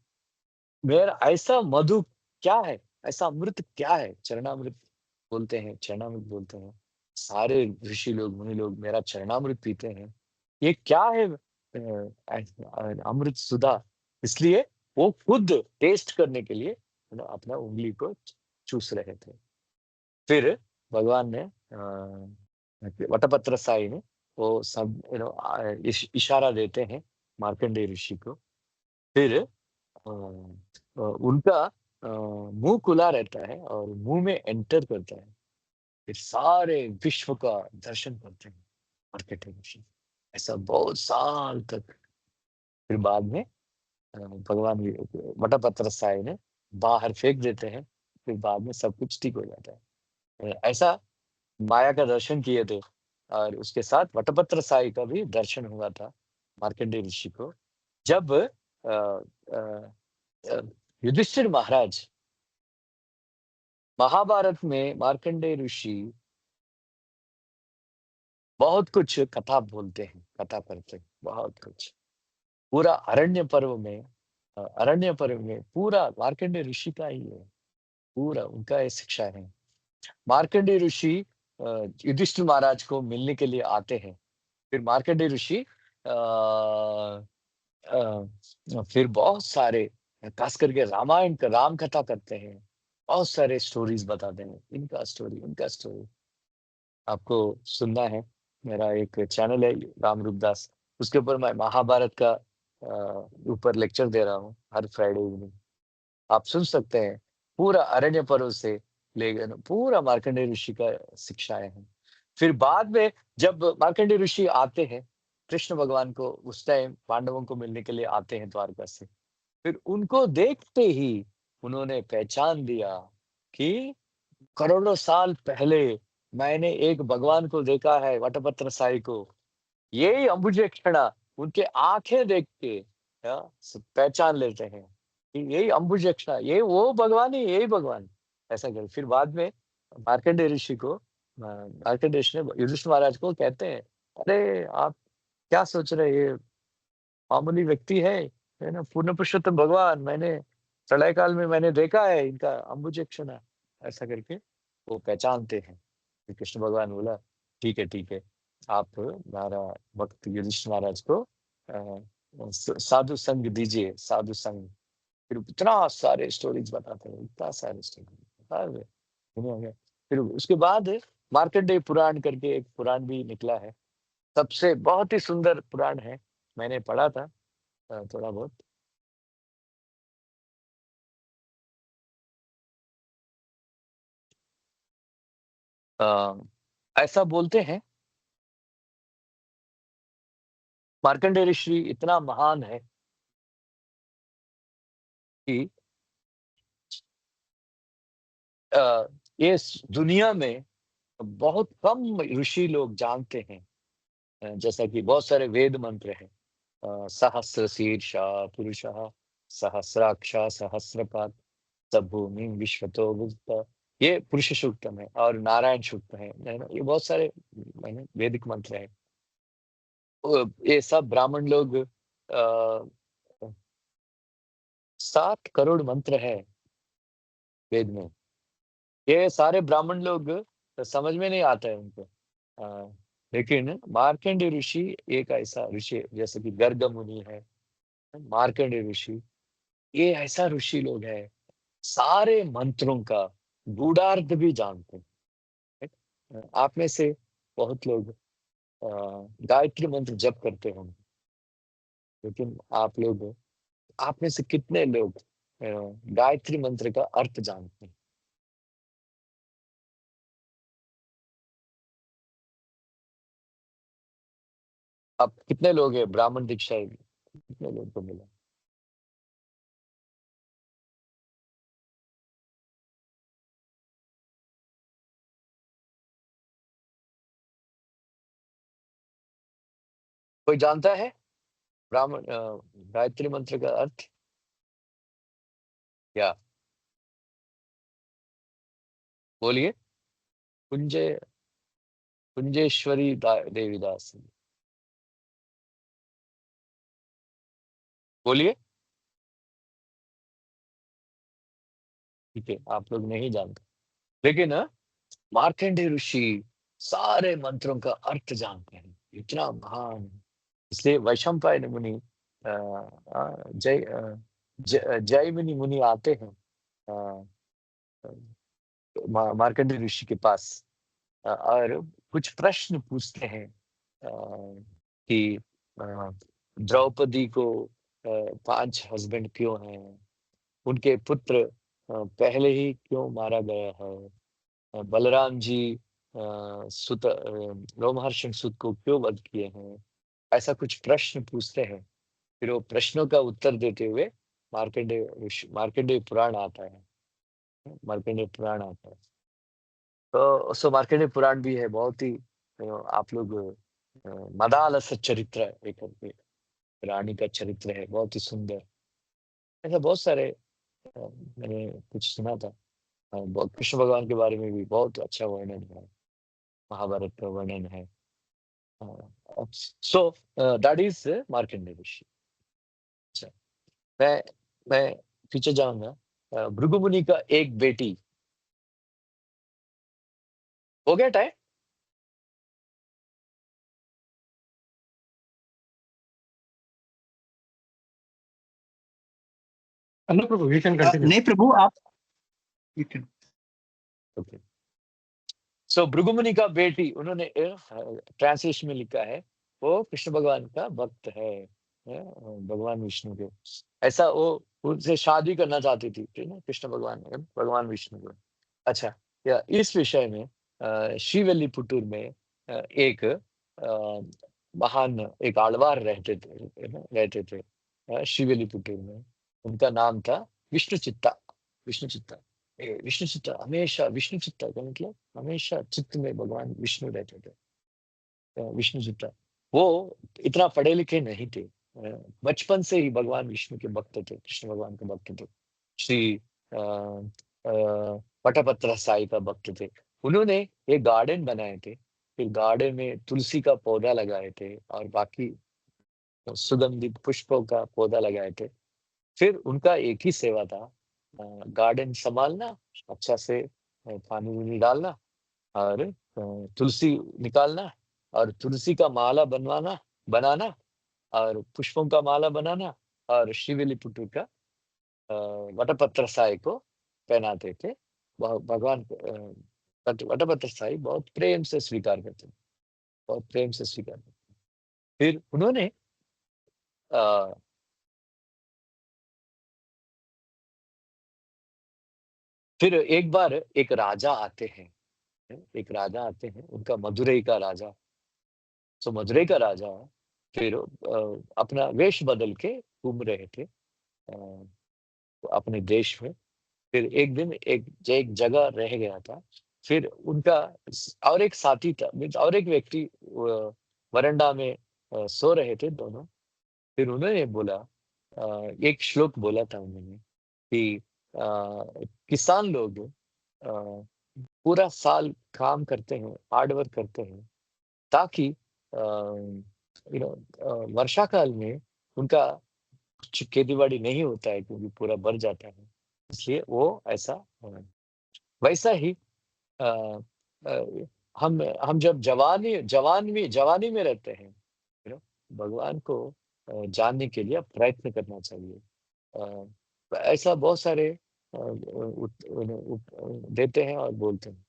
मेरा ऐसा मधु क्या है, ऐसा अमृत क्या है, चरणामृत बोलते हैं, चरणामृत बोलते हैं। सारे ऋषि लोग मुनि लोग मेरा चरणामृत पीते हैं। ये क्या है अमृत सुधा। इसलिए वो खुद टेस्ट करने के लिए अपना उंगली को चूस रहे थे। फिर भगवान ने वटपत्र साई ने वो सब इशारा देते हैं मार्कंडेय ऋषि को। फिर उनका मुंह खुला रहता है और मुंह में एंटर करता है। फिर सारे विश्व का दर्शन करते हैं मार्कंडेय ऋषि। ऐसा बहुत साल तक। फिर बाद में भगवान वटपत्र साई ने बाहर फेंक देते हैं। फिर बाद में सब कुछ ठीक हो जाता है। ऐसा माया का दर्शन किए थे और उसके साथ वटपत्र साई का भी दर्शन हुआ था मार्कंडेय ऋषि को। जब युधिष्ठिर महाराज महाभारत में मार्कंडेय ऋषि बहुत कुछ कथा बोलते हैं, कथा करते हैं, बहुत कुछ। पूरा अरण्य पर्व में पूरा मार्कंडेय ऋषि का ही है, पूरा उनका ये शिक्षा है। मार्कंडेय ऋषि युधिष्ठिर महाराज को मिलने के लिए आते हैं। फिर मार्कंडेय ऋषि फिर बहुत सारे खास करके रामायण का राम कथा करते हैं। बहुत सारे स्टोरीज बताते हैं, इनका स्टोरी उनका स्टोरी आपको सुनना है। मेरा एक चैनल है राम रूपदास, उसके ऊपर मैं महाभारत का ऊपर लेक्चर दे रहा हूँ हर फ्राइडे इवनिंग। आप सुन सकते हैं। पूरा अरण्य पर्व से लेकर पूरा मार्कंडेय ऋषि का शिक्षाएं हैं। फिर बाद में जब मार्कंडेय ऋषि आते हैं कृष्ण भगवान को, उस टाइम पांडवों को मिलने के लिए आते हैं द्वारका से। फिर उनको देखते ही उन्होंने पहचान दिया कि करोड़ों साल पहले मैंने एक भगवान को देखा है, वटपत्र साई को। यही अंबुजेक्षणा उनके आंखें देख के पहचान लेते हैं कि यही अंबुजेक्षणा, ये वो भगवान है, यही भगवान। ऐसा कर फिर बाद में मार्कंडेय ऋषि को मार्कंडेय ऋषि ने युधिष्ठिर महाराज को कहते हैं, अरे आप क्या सोच रहे हैं, ये मामूली व्यक्ति है ना, पूर्ण पुरुषोत्तम भगवान, मैंने प्रलय काल में मैंने देखा है इनका अंबुजेक्षणा। ऐसा करके वो पहचानते हैं। फिर कृष्ण भगवान बोला, ठीक है ठीक है, आप हमारा भक्त युधिष्ठिर महाराज को साधु संग दीजिए, साधु संग। फिर इतना सारे स्टोरीज बताते हैं, इतना सारे स्टोरी। फिर उसके बाद मार्कंडेय पुराण करके एक पुराण भी निकला है, सबसे बहुत ही सुंदर पुराण है। मैंने पढ़ा था थोड़ा बहुत। ऐसा बोलते हैं मार्कंडेय ऋषि इतना महान है कि ये दुनिया में बहुत कम ऋषि लोग जानते हैं। जैसा कि बहुत सारे वेद मंत्र हैं, सहस्र शीर्षा पुरुषः, सहस्राक्ष सहस्रपाद, भूमि विश्वतो वित्त, ये पुरुष सूक्तम है। और नारायण सूक्त है ना, ये बहुत सारे वैदिक मंत्र हैं। ये सब ब्राह्मण लोग 7 करोड़ मंत्र है वेद में। ये सारे ब्राह्मण लोग समझ में नहीं आता है उनको। लेकिन मार्कंडेय ऋषि एक ऐसा ऋषि, जैसे कि गर्ग मुनि है, मार्कंडेय ऋषि, ये ऐसा ऋषि लोग है, सारे मंत्रों का गूढ़ार्थ भी जानते हैं। आप में से बहुत लोग गायत्री मंत्र जप करते होंगे, लेकिन आप में से कितने लोग गायत्री मंत्र का अर्थ जानते हैं? अब कितने लोग हैं ब्राह्मण दीक्षा कितने लोग को मिला? कोई जानता है ब्राह्मण गायत्री मंत्र का अर्थ क्या? बोलिए। कुंजे कुंजेश्वरी देवीदास, बोलिए। ठीक है, आप लोग नहीं जानते, लेकिन मार्कंडेय ऋषि सारे मंत्रों का अर्थ जानते हैं, इतना महान है। इसलिए वैशंपायन मुनि जय मुनि आते हैं मार्कंडेय ऋषि के पास, और कुछ प्रश्न पूछते हैं कि द्रौपदी को 5 हस्बैंड क्यों हैं, उनके पुत्र पहले ही क्यों मारा गया है, बलराम जी रोमहर्षण सुत को क्यों वध किए हैं, ऐसा कुछ प्रश्न पूछते हैं। फिर वो प्रश्नों का उत्तर देते हुए मार्कंडेय पुराण आता है। मार्कंडेय पुराण आता है, तो सो मार्कंडेय पुराण भी है, बहुत ही आप लोग मदालस चरित्र एक रानी का चरित्र है, बहुत ही सुंदर। ऐसा बहुत सारे मैंने कुछ सुना था। कृष्ण भगवान के बारे में भी बहुत अच्छा वर्णन है, महाभारत का वर्णन है। सो दैट इज मार्कंडेय ऋषि। अच्छा, मैं मैं पीछे जाऊंगा। भृगु मुनि का एक बेटी, हो गया टाइम? नो प्रभु, यू कैन कंटिन्यू। नहीं प्रभु, आप you can- okay. So Bhrigu मुनि का बेटी, उन्होंने ट्रांसलेशन में लिखा है वो कृष्ण भगवान का भक्त है, भगवान विष्णु के। ऐसा वो उनसे शादी करना चाहती थी, ठीक है, कृष्ण भगवान विष्णु को। अच्छा, इस विषय में श्रीविल्लीपुतूर में एक महान एक आलवार रहते थे श्रीविल्लीपुतूर में। उनका नाम था विष्णु चित्ता। विष्णु चित्ता, विष्णु चित्ता हमेशा, विष्णु चित्ता का मतलब हमेशा चित्त में भगवान विष्णु रहते थे। विष्णु चित्ता वो इतना पढ़े लिखे नहीं थे, बचपन से ही भगवान विष्णु के भक्त थे, कृष्ण भगवान के भक्त थे, श्री वटपत्र साई का भक्त थे। उन्होंने एक गार्डन बनाए थे, फिर गार्डन में तुलसी का पौधा लगाए थे और बाकी सुगंधित पुष्पों का पौधा लगाए थे। फिर उनका एक ही सेवा था, गार्डन संभालना, अच्छा से पानी वानी डालना, और तुलसी निकालना, और तुलसी का माला बनाना, और पुष्पों का माला बनाना, और श्रीविल्लीपुतूर का वटपत्र साई को पहनाते थे। भगवान वटपत्र साई बहुत प्रेम से स्वीकार करते थे, बहुत प्रेम से स्वीकार करते। फिर उन्होंने फिर एक बार एक राजा आते हैं, उनका मदुरई का राजा। तो मदुरई का राजा फिर अपना वेश बदल के घूम रहे थे अपने देश में। फिर एक दिन एक जगह रह गया था। फिर उनका और एक साथी था, मीन्स और एक व्यक्ति वरांडा में सो रहे थे दोनों। फिर उन्होंने बोला, एक श्लोक बोला था उन्होंने कि किसान लोग पूरा साल काम करते हैं, हार्ड वर्क करते हैं, ताकि वर्षा काल में उनका कुछ खेती बाड़ी नहीं होता है, क्योंकि पूरा भर जाता है, इसलिए वो ऐसा वैसा ही अ, अ, हम जब जवानी में रहते हैं, भगवान को जानने के लिए प्रयत्न करना चाहिए। ऐसा बहुत सारे देते हैं और बोलते हैं।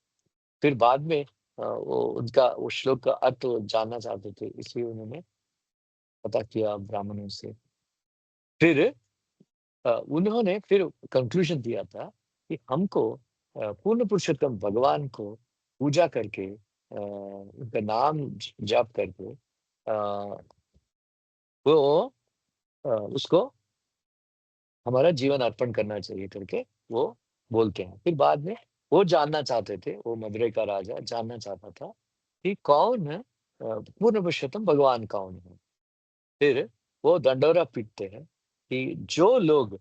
फिर बाद में वो उनका वो श्लोक का अर्थ वो जानना चाहते थे, इसलिए उन्होंने पता किया ब्राह्मणों से। फिर उन्होंने फिर कंक्लूजन दिया था कि हमको पूर्ण पुरुषोत्तम भगवान को पूजा करके उनका नाम जाप करके वो उसको हमारा जीवन अर्पण करना चाहिए करके वो बोलते हैं। फिर बाद में वो जानना चाहते थे, वो मदुरै का राजा जानना चाहता था कि कौन पूर्ण पुरुषोत्तम भगवान कौन है। फिर वो दंडोरा पीटते हैं कि जो लोग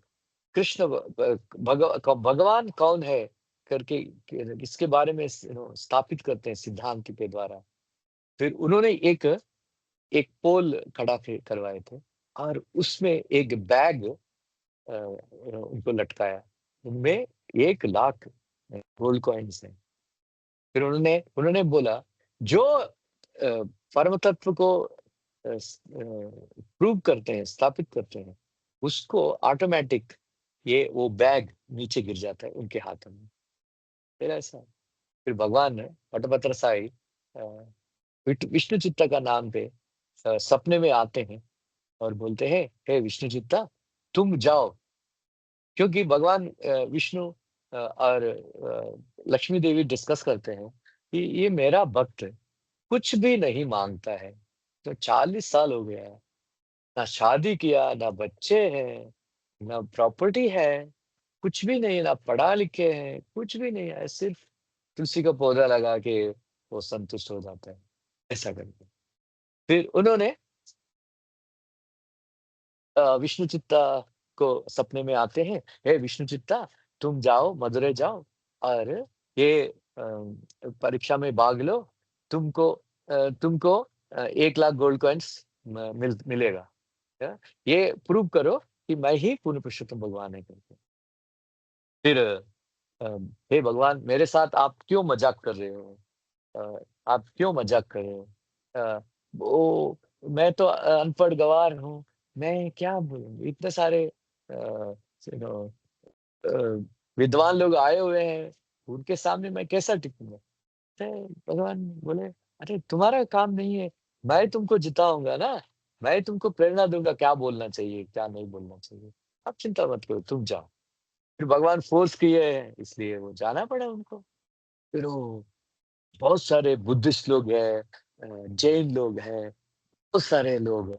कृष्ण भगवान कौन है करके इसके बारे में स्थापित करते हैं सिद्धांत के द्वारा। फिर उन्होंने एक एक पोल खड़ा करवाए थे और उसमें एक बैग उनको लटकाया, उनमें 1 लाख गोल्ड कॉइन्स हैं। फिर उन्होंने उन्होंने बोला जो परम तत्व को प्रूव करते हैं, स्थापित करते हैं, उसको ऑटोमेटिक ये वो बैग नीचे गिर जाता है उनके हाथों में। फिर ऐसा फिर भगवान पटभद्र साई विष्णु चित्ता का नाम पे सपने में आते हैं और बोलते हैं, हे विष्णु चित्ता तुम जाओ, क्योंकि भगवान विष्णु और लक्ष्मी देवी डिस्कस करते हैं कि ये मेरा भक्त कुछ भी नहीं मांगता है, तो 40 साल हो गया है, ना शादी किया, ना बच्चे हैं, ना प्रॉपर्टी है, कुछ भी नहीं, ना पढ़ा लिखे हैं, कुछ भी नहीं है, सिर्फ तुलसी का पौधा लगा के वो संतुष्ट हो जाता है, ऐसा करके। फिर उन्होंने विष्णु चित्ता को सपने में आते हैं, हे विष्णु चित्ता तुम जाओ मदुरै जाओ और ये परीक्षा में भाग लो, तुमको तुमको 1 लाख गोल्ड कॉइन्स मिलेगा। ये प्रूव करो कि मैं ही पूर्ण पुरुषोत्तम भगवान है करके। फिर अ, हे भगवान मेरे साथ आप क्यों मजाक कर रहे हो? आप क्यों मजाक कर रहे हो? वो मैं तो अनपढ़ गँवार हूँ, मैं क्या बोलूँ? इतने सारे यू नो अ, विद्वान लोग आए हुए हैं, उनके सामने मैं कैसा टिकूँगा? तो भगवान बोले, "अरे तुम्हारा काम नहीं है, मैं तुमको जिताऊँगा ना, मैं तुमको प्रेरणा दूँगा क्या बोलना चाहिए, क्या नहीं बोलना चाहिए। आप चिंता मत करो, तुम जाओ।" फिर भगवान फ़ोर्स किए हैं, इसलिए वो जाना पड़ा उनको। फिर वो बहुत सारे बुद्धिस्ट लोग हैं, जैन लोग हैं, बहुत सारे लोग,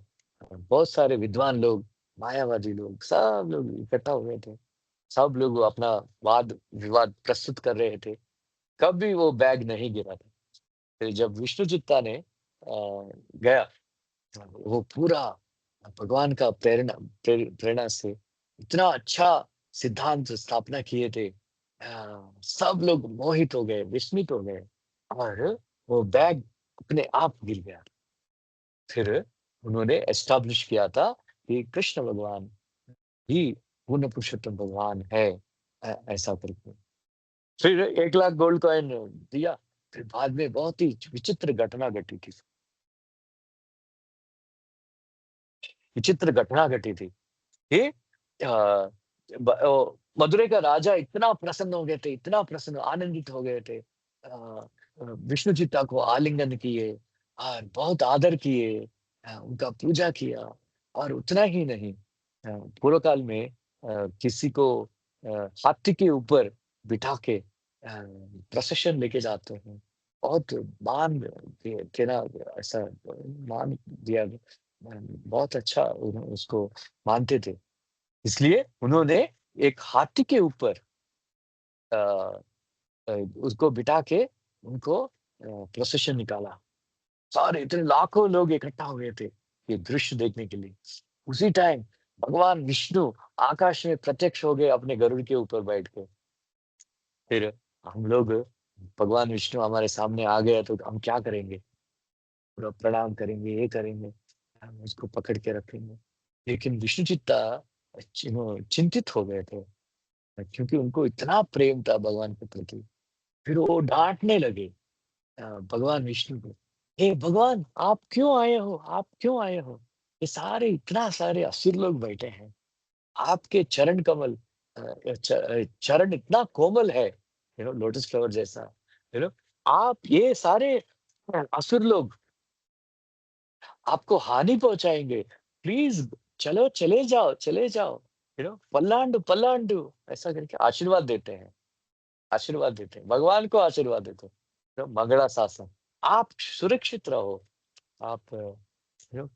बहुत सारे विद्वान लोग, मायावादी लोग, सब लोग इकट्ठा हुए थे। सब लोग अपना वाद-विवाद प्रस्तुत कर रहे थे। कभी वो बैग नहीं गिरा था। फिर जब विष्णु चित्ता ने गया, वो पूरा भगवान का प्रेरणा से इतना अच्छा सिद्धांत स्थापना किए थे। सब लोग मोहित हो गए, विस्मित हो गए और वो बैग अपने आप गिर गया। फिर उन्होंने एस्टैब्लिश किया था कि कृष्ण भगवान ही पूर्ण पुरुषोत्तम भगवान है, ऐसा करके। फिर 1 लाख गोल्ड कॉइन दिया। फिर बाद में बहुत ही विचित्र घटना घटी थी। विचित्र घटना घटी थी कि मदुरै का राजा इतना प्रसन्न हो गए थे, इतना प्रसन्न आनंदित हो गए थे। विष्णु चित्ता को आलिंगन किए और बहुत आदर किए, उनका पूजा किया और उतना ही नहीं, पूर्व काल में किसी को हाथी के ऊपर बिठा के प्रोसेशन लेके जाते हैं। बहुत मान देना ऐसा मान दिया, बहुत अच्छा उसको मानते थे। इसलिए उन्होंने एक हाथी के ऊपर अ उसको बिठा के उनको प्रोसेशन निकाला। सारे इतने लाखों लोग इकट्ठा हुए थे, ये दृश्य देखने के लिए। उसी टाइम भगवान विष्णु आकाश में प्रत्यक्ष हो गए अपने गरुड़ के ऊपर बैठ के। फिर हम लोग भगवान विष्णु हमारे सामने आ गया तो हम क्या करेंगे? पूरा प्रणाम करेंगे, ये करेंगे, हम उसको पकड़ के रखेंगे। लेकिन विष्णु चित्ता चिंतित हो गए थे, क्योंकि उनको इतना प्रेम था भगवान के प्रति। फिर वो डाँटने लगे भगवान विष्णु को, हे भगवान आप क्यों आए हो? आप क्यों आए हो? ये सारे इतना सारे असुर लोग बैठे हैं, आपके चरण कमल चरण इतना कोमल है, लोटस फ्लावर जैसा। आप ये सारे असुर लोग आपको हानि पहुंचाएंगे, प्लीज चलो, चले जाओ, चले जाओ, पल्लांडु पल्लांडु, ऐसा करके आशीर्वाद देते हैं, आशीर्वाद देते हैं, भगवान को आशीर्वाद देते हैं। मगड़ा शासन, आप सुरक्षित रहो, आप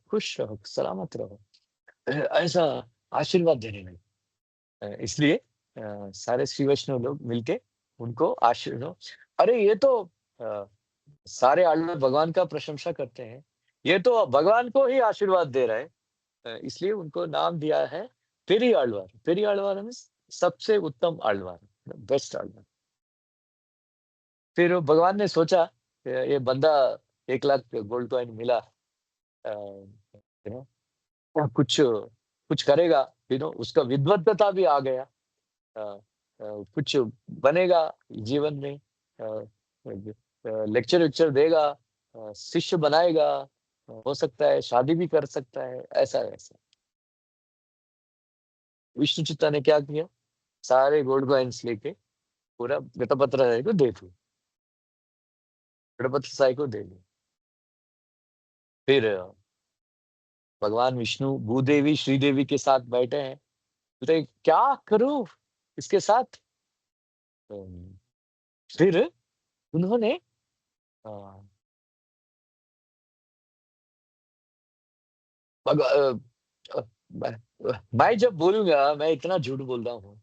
खुश रहो, सलामत रहो, ऐसा आशीर्वाद देने लगे। इसलिए सारे श्री वैष्णव लोग मिलके उनको आशीर्वाद, अरे ये तो सारे आलू भगवान का प्रशंसा करते हैं, ये तो भगवान को ही आशीर्वाद दे रहा है, इसलिए उनको नाम दिया है पेरी आಳ್वार। पेरी आಳ್वार मीन्स सबसे उत्तम आಳ್वार, बेस्ट आಳ್वार। फिर भगवान ने सोचा ये बंदा 1 लाख गोल्ड कॉइन मिला, कुछ कुछ करेगा, उसका विद्वत्ता भी आ गया, कुछ बनेगा जीवन में, लेक्चर वेक्चर देगा, शिष्य बनाएगा, हो सकता है शादी भी कर सकता है, ऐसा ऐसा। विष्णु चित्ता ने क्या किया, सारे गोल्ड कॉइन्स लेके पूरा गणपत राय को दे दिया, गणपत साई को दे दिया। फिर भगवान विष्णु भूदेवी श्रीदेवी के साथ बैठे हैं, बोलते क्या करूं इसके साथ। फिर उन्होंने मैं जब बोलूंगा, मैं इतना झूठ बोल रहा हूँ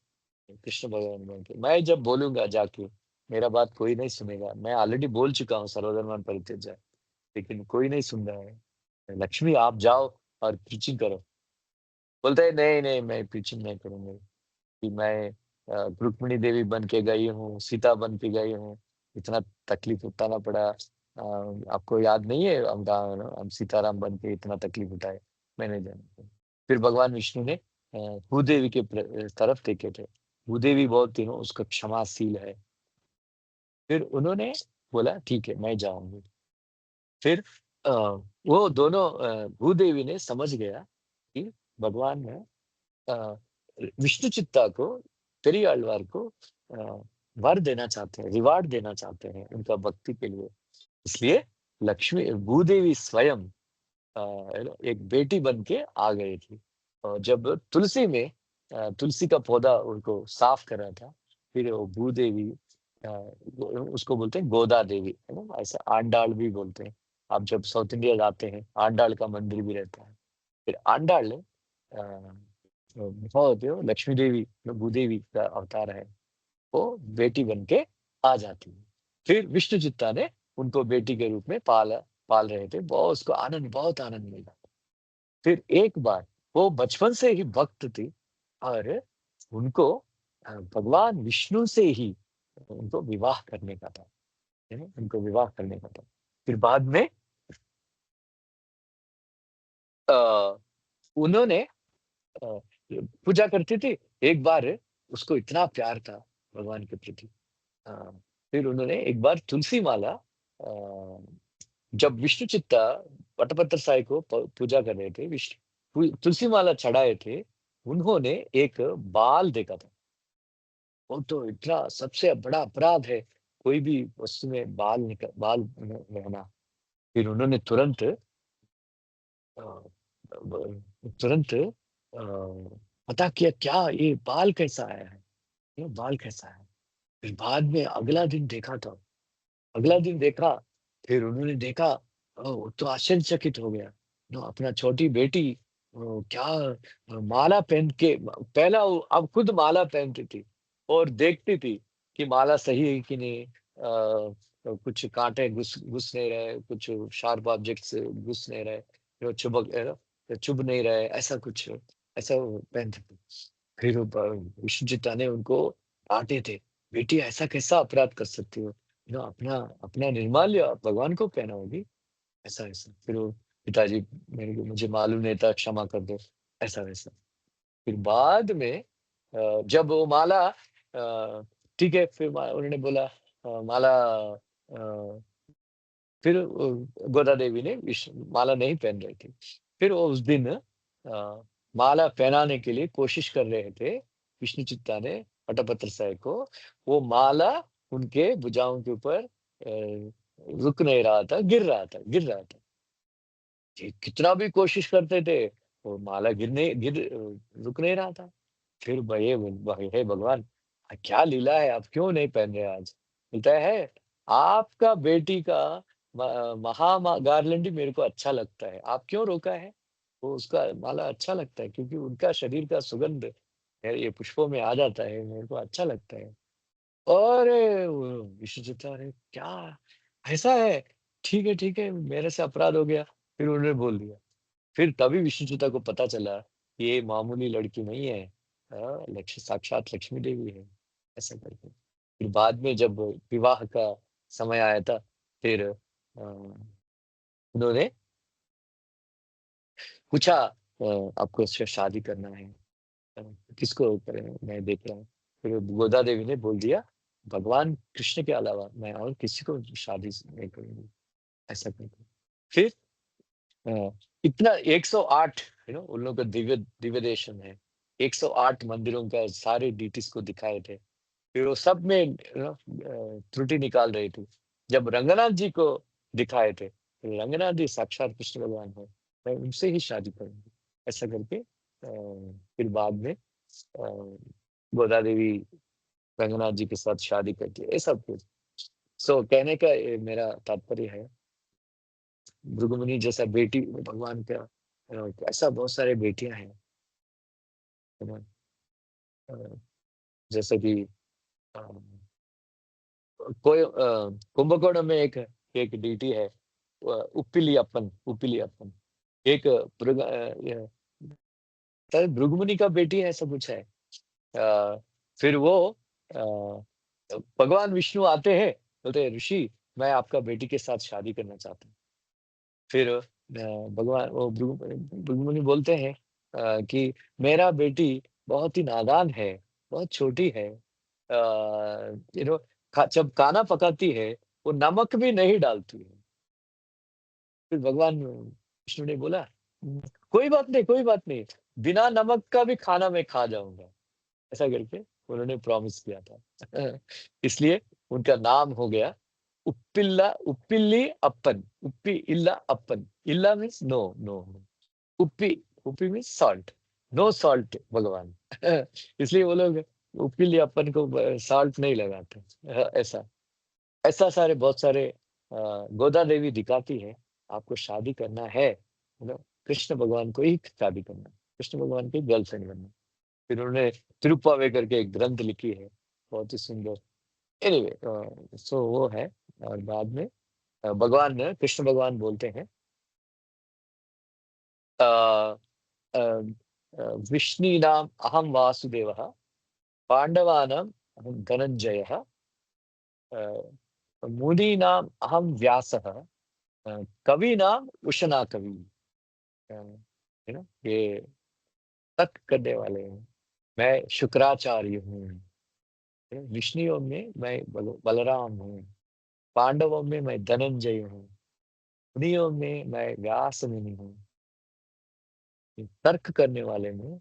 कृष्ण भगवान में कि मैं जब बोलूंगा जाके मेरा बात कोई नहीं सुनेगा, मैं ऑलरेडी बोल चुका हूँ सर्वधर्मान परित्यज्य, लेकिन कोई नहीं सुन रहा है, लक्ष्मी आप जाओ और प्रीचिंग करो। बोलते है नहीं नहीं, मैं प्रीचिंग नहीं करूंगा, कि मैं रुक्मिणी देवी बन के गई हूँ, सीता बन के गई हूँ, इतना तकलीफ उठाना पड़ा, आपको याद नहीं है हम सीताराम बन के इतना तकलीफ उठाए, मैं नहीं जानता। फिर भगवान विष्णु ने भूदेवी के तरफ देखे थे, भूदेवी बहुत उसका क्षमाशील है। फिर उन्होंने बोला ठीक है मैं जाऊंगी। फिर वो दोनों भूदेवी ने समझ गया कि भगवान ने विष्णु चित्ता को, पेरी आಳ್वार को वर देना चाहते हैं, रिवार्ड देना चाहते हैं उनका भक्ति के लिए। इसलिए लक्ष्मी भूदेवी स्वयं एक बेटी बन के आ गई थी, और जब तुलसी में तुलसी का पौधा उनको साफ कर रहा था, फिर वो भूदेवी, उसको बोलते हैं गोदा देवी, है ना, ऐसा आंडाल भी बोलते हैं। आप जब साउथ इंडिया जाते हैं आंडाल का मंदिर भी रहता है। फिर आंडाल बहुत लक्ष्मी देवी भूदेवी का अवतार है, वो बेटी बन के आ जाती है। फिर विष्णु चित्ता ने उनको बेटी के रूप में पाल रहे थे, बहुत उसको आनंद, बहुत आनंद मिला। फिर एक बार वो बचपन से ही भक्त थी, और उनको भगवान विष्णु से ही उनको विवाह करने का था, है ना, उनको विवाह करने का था। फिर बाद में उन्होंने पूजा करती थी। एक बार उसको इतना प्यार था भगवान के प्रति, फिर उन्होंने एक बार तुलसी माला, जब विष्णु चित्ता पटपत्र साई को पूजा कर रहे थे, विष्णु तुलसी माला चढ़ाए थे, उन्होंने एक बाल देखा था। वो तो इतना सबसे बड़ा अपराध है, कोई भी वस्तु में बाल रहना। फिर उन्होंने तुरंत तुरंत पता किया क्या ये बाल कैसा आया है, ये बाल कैसा है। फिर बाद में अगला दिन देखा था, अगला दिन देखा, फिर उन्होंने देखा, वो तो आश्चर्यचकित हो गया। अपना छोटी बेटी क्या माला पहन के, पहला अब खुद माला पहनती थी और देखती थी कि माला सही है कि नहीं, कुछ कांटे घुस घुस नहीं रहे, कुछ शार्प ऑब्जेक्ट्स घुस नहीं रहे, चुभ नहीं रहे, ऐसा कुछ, ऐसा वो पहनती थी। फिर विष्णुचित्ता ने उनको डांटे थे, बेटी ऐसा कैसा अपराध कर सकती हो, अपना अपना निर्माल्य भगवान को पहना होगी, ऐसा ऐसा। फिर वो पिताजी मुझे मालूम नहीं था, क्षमा कर दो, ऐसा वैसा। फिर बाद में जब वो माला ठीक है, फिर उन्होंने बोला माला, फिर गोदा देवी ने माला नहीं पहन रही थी। फिर वो उस दिन माला पहनाने के लिए कोशिश कर रहे थे, विष्णु चित्ता ने पटपत्र साय को वो माला उनके भुजाओं के ऊपर रुक नहीं रहा था, गिर रहा था। कितना भी कोशिश करते थे वो माला रुक नहीं रहा था। फिर हे भगवान, क्या लीला है, आप क्यों नहीं पहन रहे आज? बोलता है आपका बेटी का महा गार्लैंड मेरे को अच्छा लगता है, आप क्यों रोका है? वो उसका माला अच्छा लगता है क्योंकि उनका शरीर का सुगंध ये पुष्पों में आ जाता है, मेरे को अच्छा लगता है। और विष्णुचित्ता, अरे क्या ऐसा है? ठीक है, मेरे से अपराध हो गया। फिर उन्होंने बोल दिया। फिर तभी विष्णुचित्ता को पता चला ये मामूली लड़की नहीं है, साक्षात लक्ष्मी देवी है, ऐसा करके। फिर बाद में जब विवाह का समय आया था, फिर उन्होंने पूछा आपको उससे शादी करना है, अ, किसको करें, मैं देख रहा हूँ। फिर गोदा देवी ने बोल दिया भगवान कृष्ण के अलावा मैं और किसी को शादी नहीं करूंगी, ऐसा करके। फिर अ, इतना 108 उन लोगों का दिव्य दिव्य देशन है, 108 मंदिरों का सारे डीटीज को दिखाए थे। फिर वो सब में त्रुटि निकाल रही थी। जब रंगनाथ जी को दिखाए थे, तो रंगनाथ जी साक्षात कृष्ण भगवान है, मैं उनसे ही शादी करूंगी, ऐसा करके। फिर बाद में गोदा देवी रंगनाथ जी के साथ शादी करती है, ये सब कुछ। सो कहने का मेरा तात्पर्य है, भृगुमुनि जैसा बेटी भगवान का ऐसा बहुत सारे बेटियां हैं, है ना। जैसे कि अ, कोई कुंभकोणम में एक एक डीटी है, उपिलियप्पन। एक भृगुमुनि का बेटी है, ऐसा कुछ है। फिर वो भगवान विष्णु आते हैं, बोलते हैं ऋषि मैं आपका बेटी के साथ शादी करना चाहता हूँ। फिर भगवान वो भृगुमुनि बोलते हैं कि मेरा बेटी बहुत ही नादान है, बहुत छोटी है, जब खाना पकाती है वो नमक भी नहीं डालती है। फिर भगवान विष्णु ने बोला कोई बात नहीं, बिना नमक का भी खाना मैं खा जाऊंगा, ऐसा करके उन्होंने प्रॉमिस किया था। इसलिए उनका नाम हो गया उप्पिल्ली अप्पन, उप्पी इल्ला अप्पन। इल्ला मीन्स नो नो, उप्पी उप्पी मीन्स सॉल्ट, नो सॉल्ट भगवान। इसलिए वो लोग उप्पिल्ली अप्पन को सॉल्ट नहीं लगाते। ऐसा ऐसा सारे बहुत सारे गोदा देवी दिखाती है आपको शादी करना है, कृष्ण भगवान को ही शादी करना, कृष्ण भगवान की गर्लफ्रेंड बनना। फिर उन्होंने तिरुप्पावे करके एक ग्रंथ लिखी है, बहुत ही सुंदर। एनीवे सो वो है। और बाद में भगवान कृष्ण भगवान बोलते हैं विष्णीनाम अहम वासुदेवः, पांडवानाम अहम धनंजयः, मुनीनाम अहम व्यासः, कवीनाम उशना कवि। ये तर्क करने वाले हैं, मैं शुक्राचार्य हूँ। विष्णुओं में मैं बलराम हूँ, पांडवों में मैं धनंजय हूँ, मुनियों में मैं व्यास मुनि हूँ। तर्क करने वाले में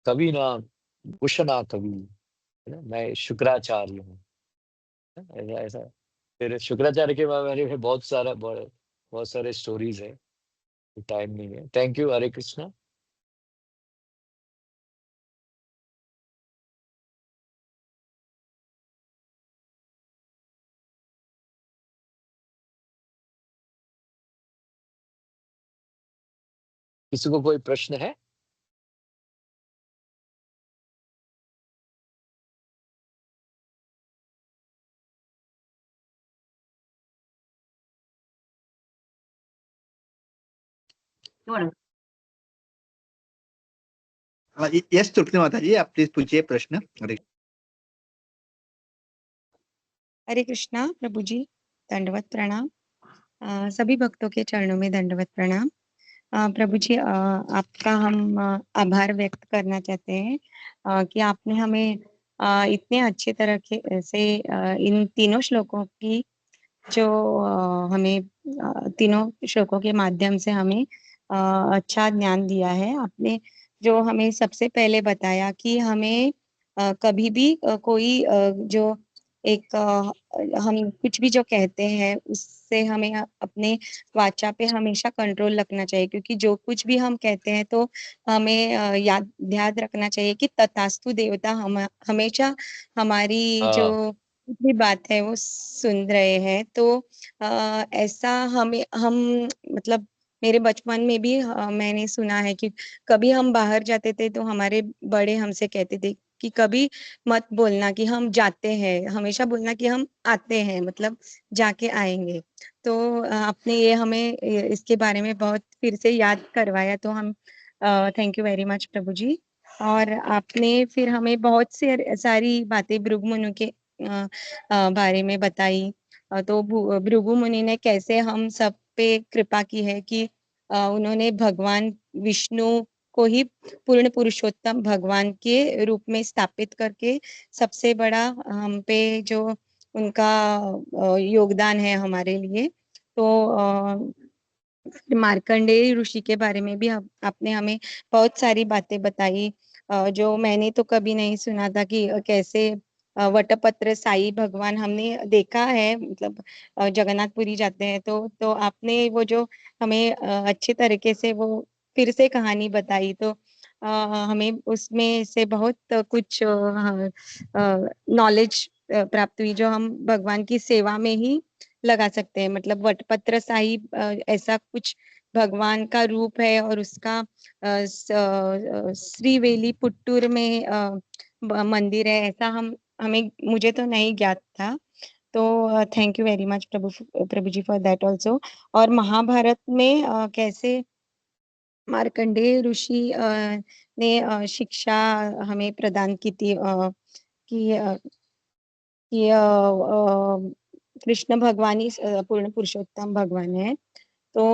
कवि नाम उशना कवि, है ना, मैं शुक्राचार्य हूँ। ऐसा ऐसा। फिर शुक्राचार्य के बारे में बहुत सारे स्टोरीज है, टाइम नहीं है। थैंक यू, हरे कृष्णा। किसी को कोई प्रश्न है? यस तुलसी माता जी, आप प्लीज पूछिए प्रश्न। हरे कृष्णा प्रभु जी, दंडवत प्रणाम। सभी भक्तों के चरणों में दंडवत प्रणाम। प्रभु जी, आपका हम आभार व्यक्त करना चाहते हैं कि आपने हमें इतने अच्छे तरह से इन तीनों श्लोकों की जो हमें तीनों श्लोकों के माध्यम से हमें अच्छा ज्ञान दिया है। आपने जो हमें सबसे पहले बताया कि हमें कभी भी कोई जो एक हम कुछ भी जो कहते हैं उससे हमें अपने वाचा पे हमेशा कंट्रोल रखना चाहिए, क्योंकि जो कुछ भी हम कहते हैं तो हमें याद ध्यान रखना चाहिए कि तथास्तु देवता हमेशा हमारी जो हाँ कुछ भी बात है वो सुन रहे हैं। तो ऐसा हम मतलब मेरे बचपन में भी मैंने सुना है कि कभी हम बाहर जाते थे तो हमारे बड़े हमसे कहते थे कि कभी मत बोलना कि हम जाते हैं, हमेशा बोलना कि हम आते हैं, मतलब जाके आएंगे। तो आपने ये हमें इसके बारे में बहुत फिर से याद करवाया, तो हम थैंक यू वेरी मच प्रभु जी। और आपने फिर हमें बहुत से सारी बातें भृगु मुनि के बारे में बताई। तो भृगु मुनि ने कैसे हम सब पे कृपा की है कि उन्होंने भगवान विष्णु को ही पूर्ण पुरुषोत्तम भगवान के रूप में स्थापित करके सबसे बड़ा हम पे जो उनका योगदान है हमारे लिए। तो मार्कंडेय ऋषि के बारे में भी आपने हमें बहुत सारी बातें बताई, जो मैंने तो कभी नहीं सुना था कि कैसे वटपत्र साई भगवान हमने देखा है, मतलब जगन्नाथपुरी जाते हैं तो आपने वो जो हमें अच्छे तरीके से वो फिर से कहानी बताई, तो हमें उसमें से बहुत कुछ नॉलेज प्राप्त हुई जो हम भगवान की सेवा में ही लगा सकते हैं। मतलब वटपत्र साई ऐसा कुछ भगवान का रूप है और उसका श्रीवेली पुट्टूर में मंदिर है, ऐसा हमें मुझे तो नहीं ज्ञात था। तो थैंक यू वेरी मच प्रभु जी फॉर दैट ऑल्सो। और महाभारत में कैसे मार्कंडेय ऋषि ने शिक्षा हमें प्रदान की थी कि कृष्ण भगवान ही पूर्ण पुरुषोत्तम भगवान है। तो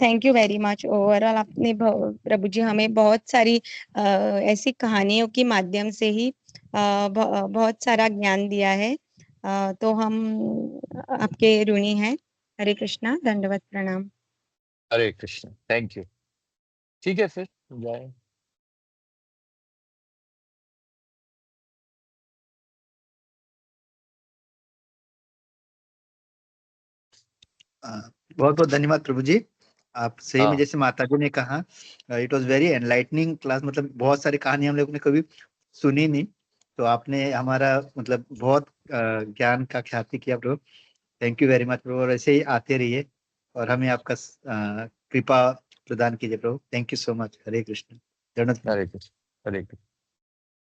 thank you very much. Overall आपने प्रभु जी हमें बहुत सारी ऐसी कहानियों के माध्यम से ही बहुत सारा ज्ञान दिया है। तो हम आपके ऋणी हैं। हरे कृष्णा, दंडवत प्रणाम। हरे कृष्ण, थैंक यू। ठीक है फिर जाए। बहुत बहुत धन्यवाद प्रभु जी। आप सही में हाँ जैसे माता जी ने कहा, it was very enlightening class. मतलब बहुत सारी कहानी हम लोग ने कभी सुनी नहीं, तो आपने हमारा मतलब बहुत ज्ञान का ख्याति किया प्रभु। थैंक यू वेरी मच प्रभु, और ऐसे ही आते रहिए और हमें आपका कृपा प्रदान कीजिए प्रभु। Thank you so much. Hare Krishna. धन्यवाद। हरे कृष्ण, हरे कृष्ण।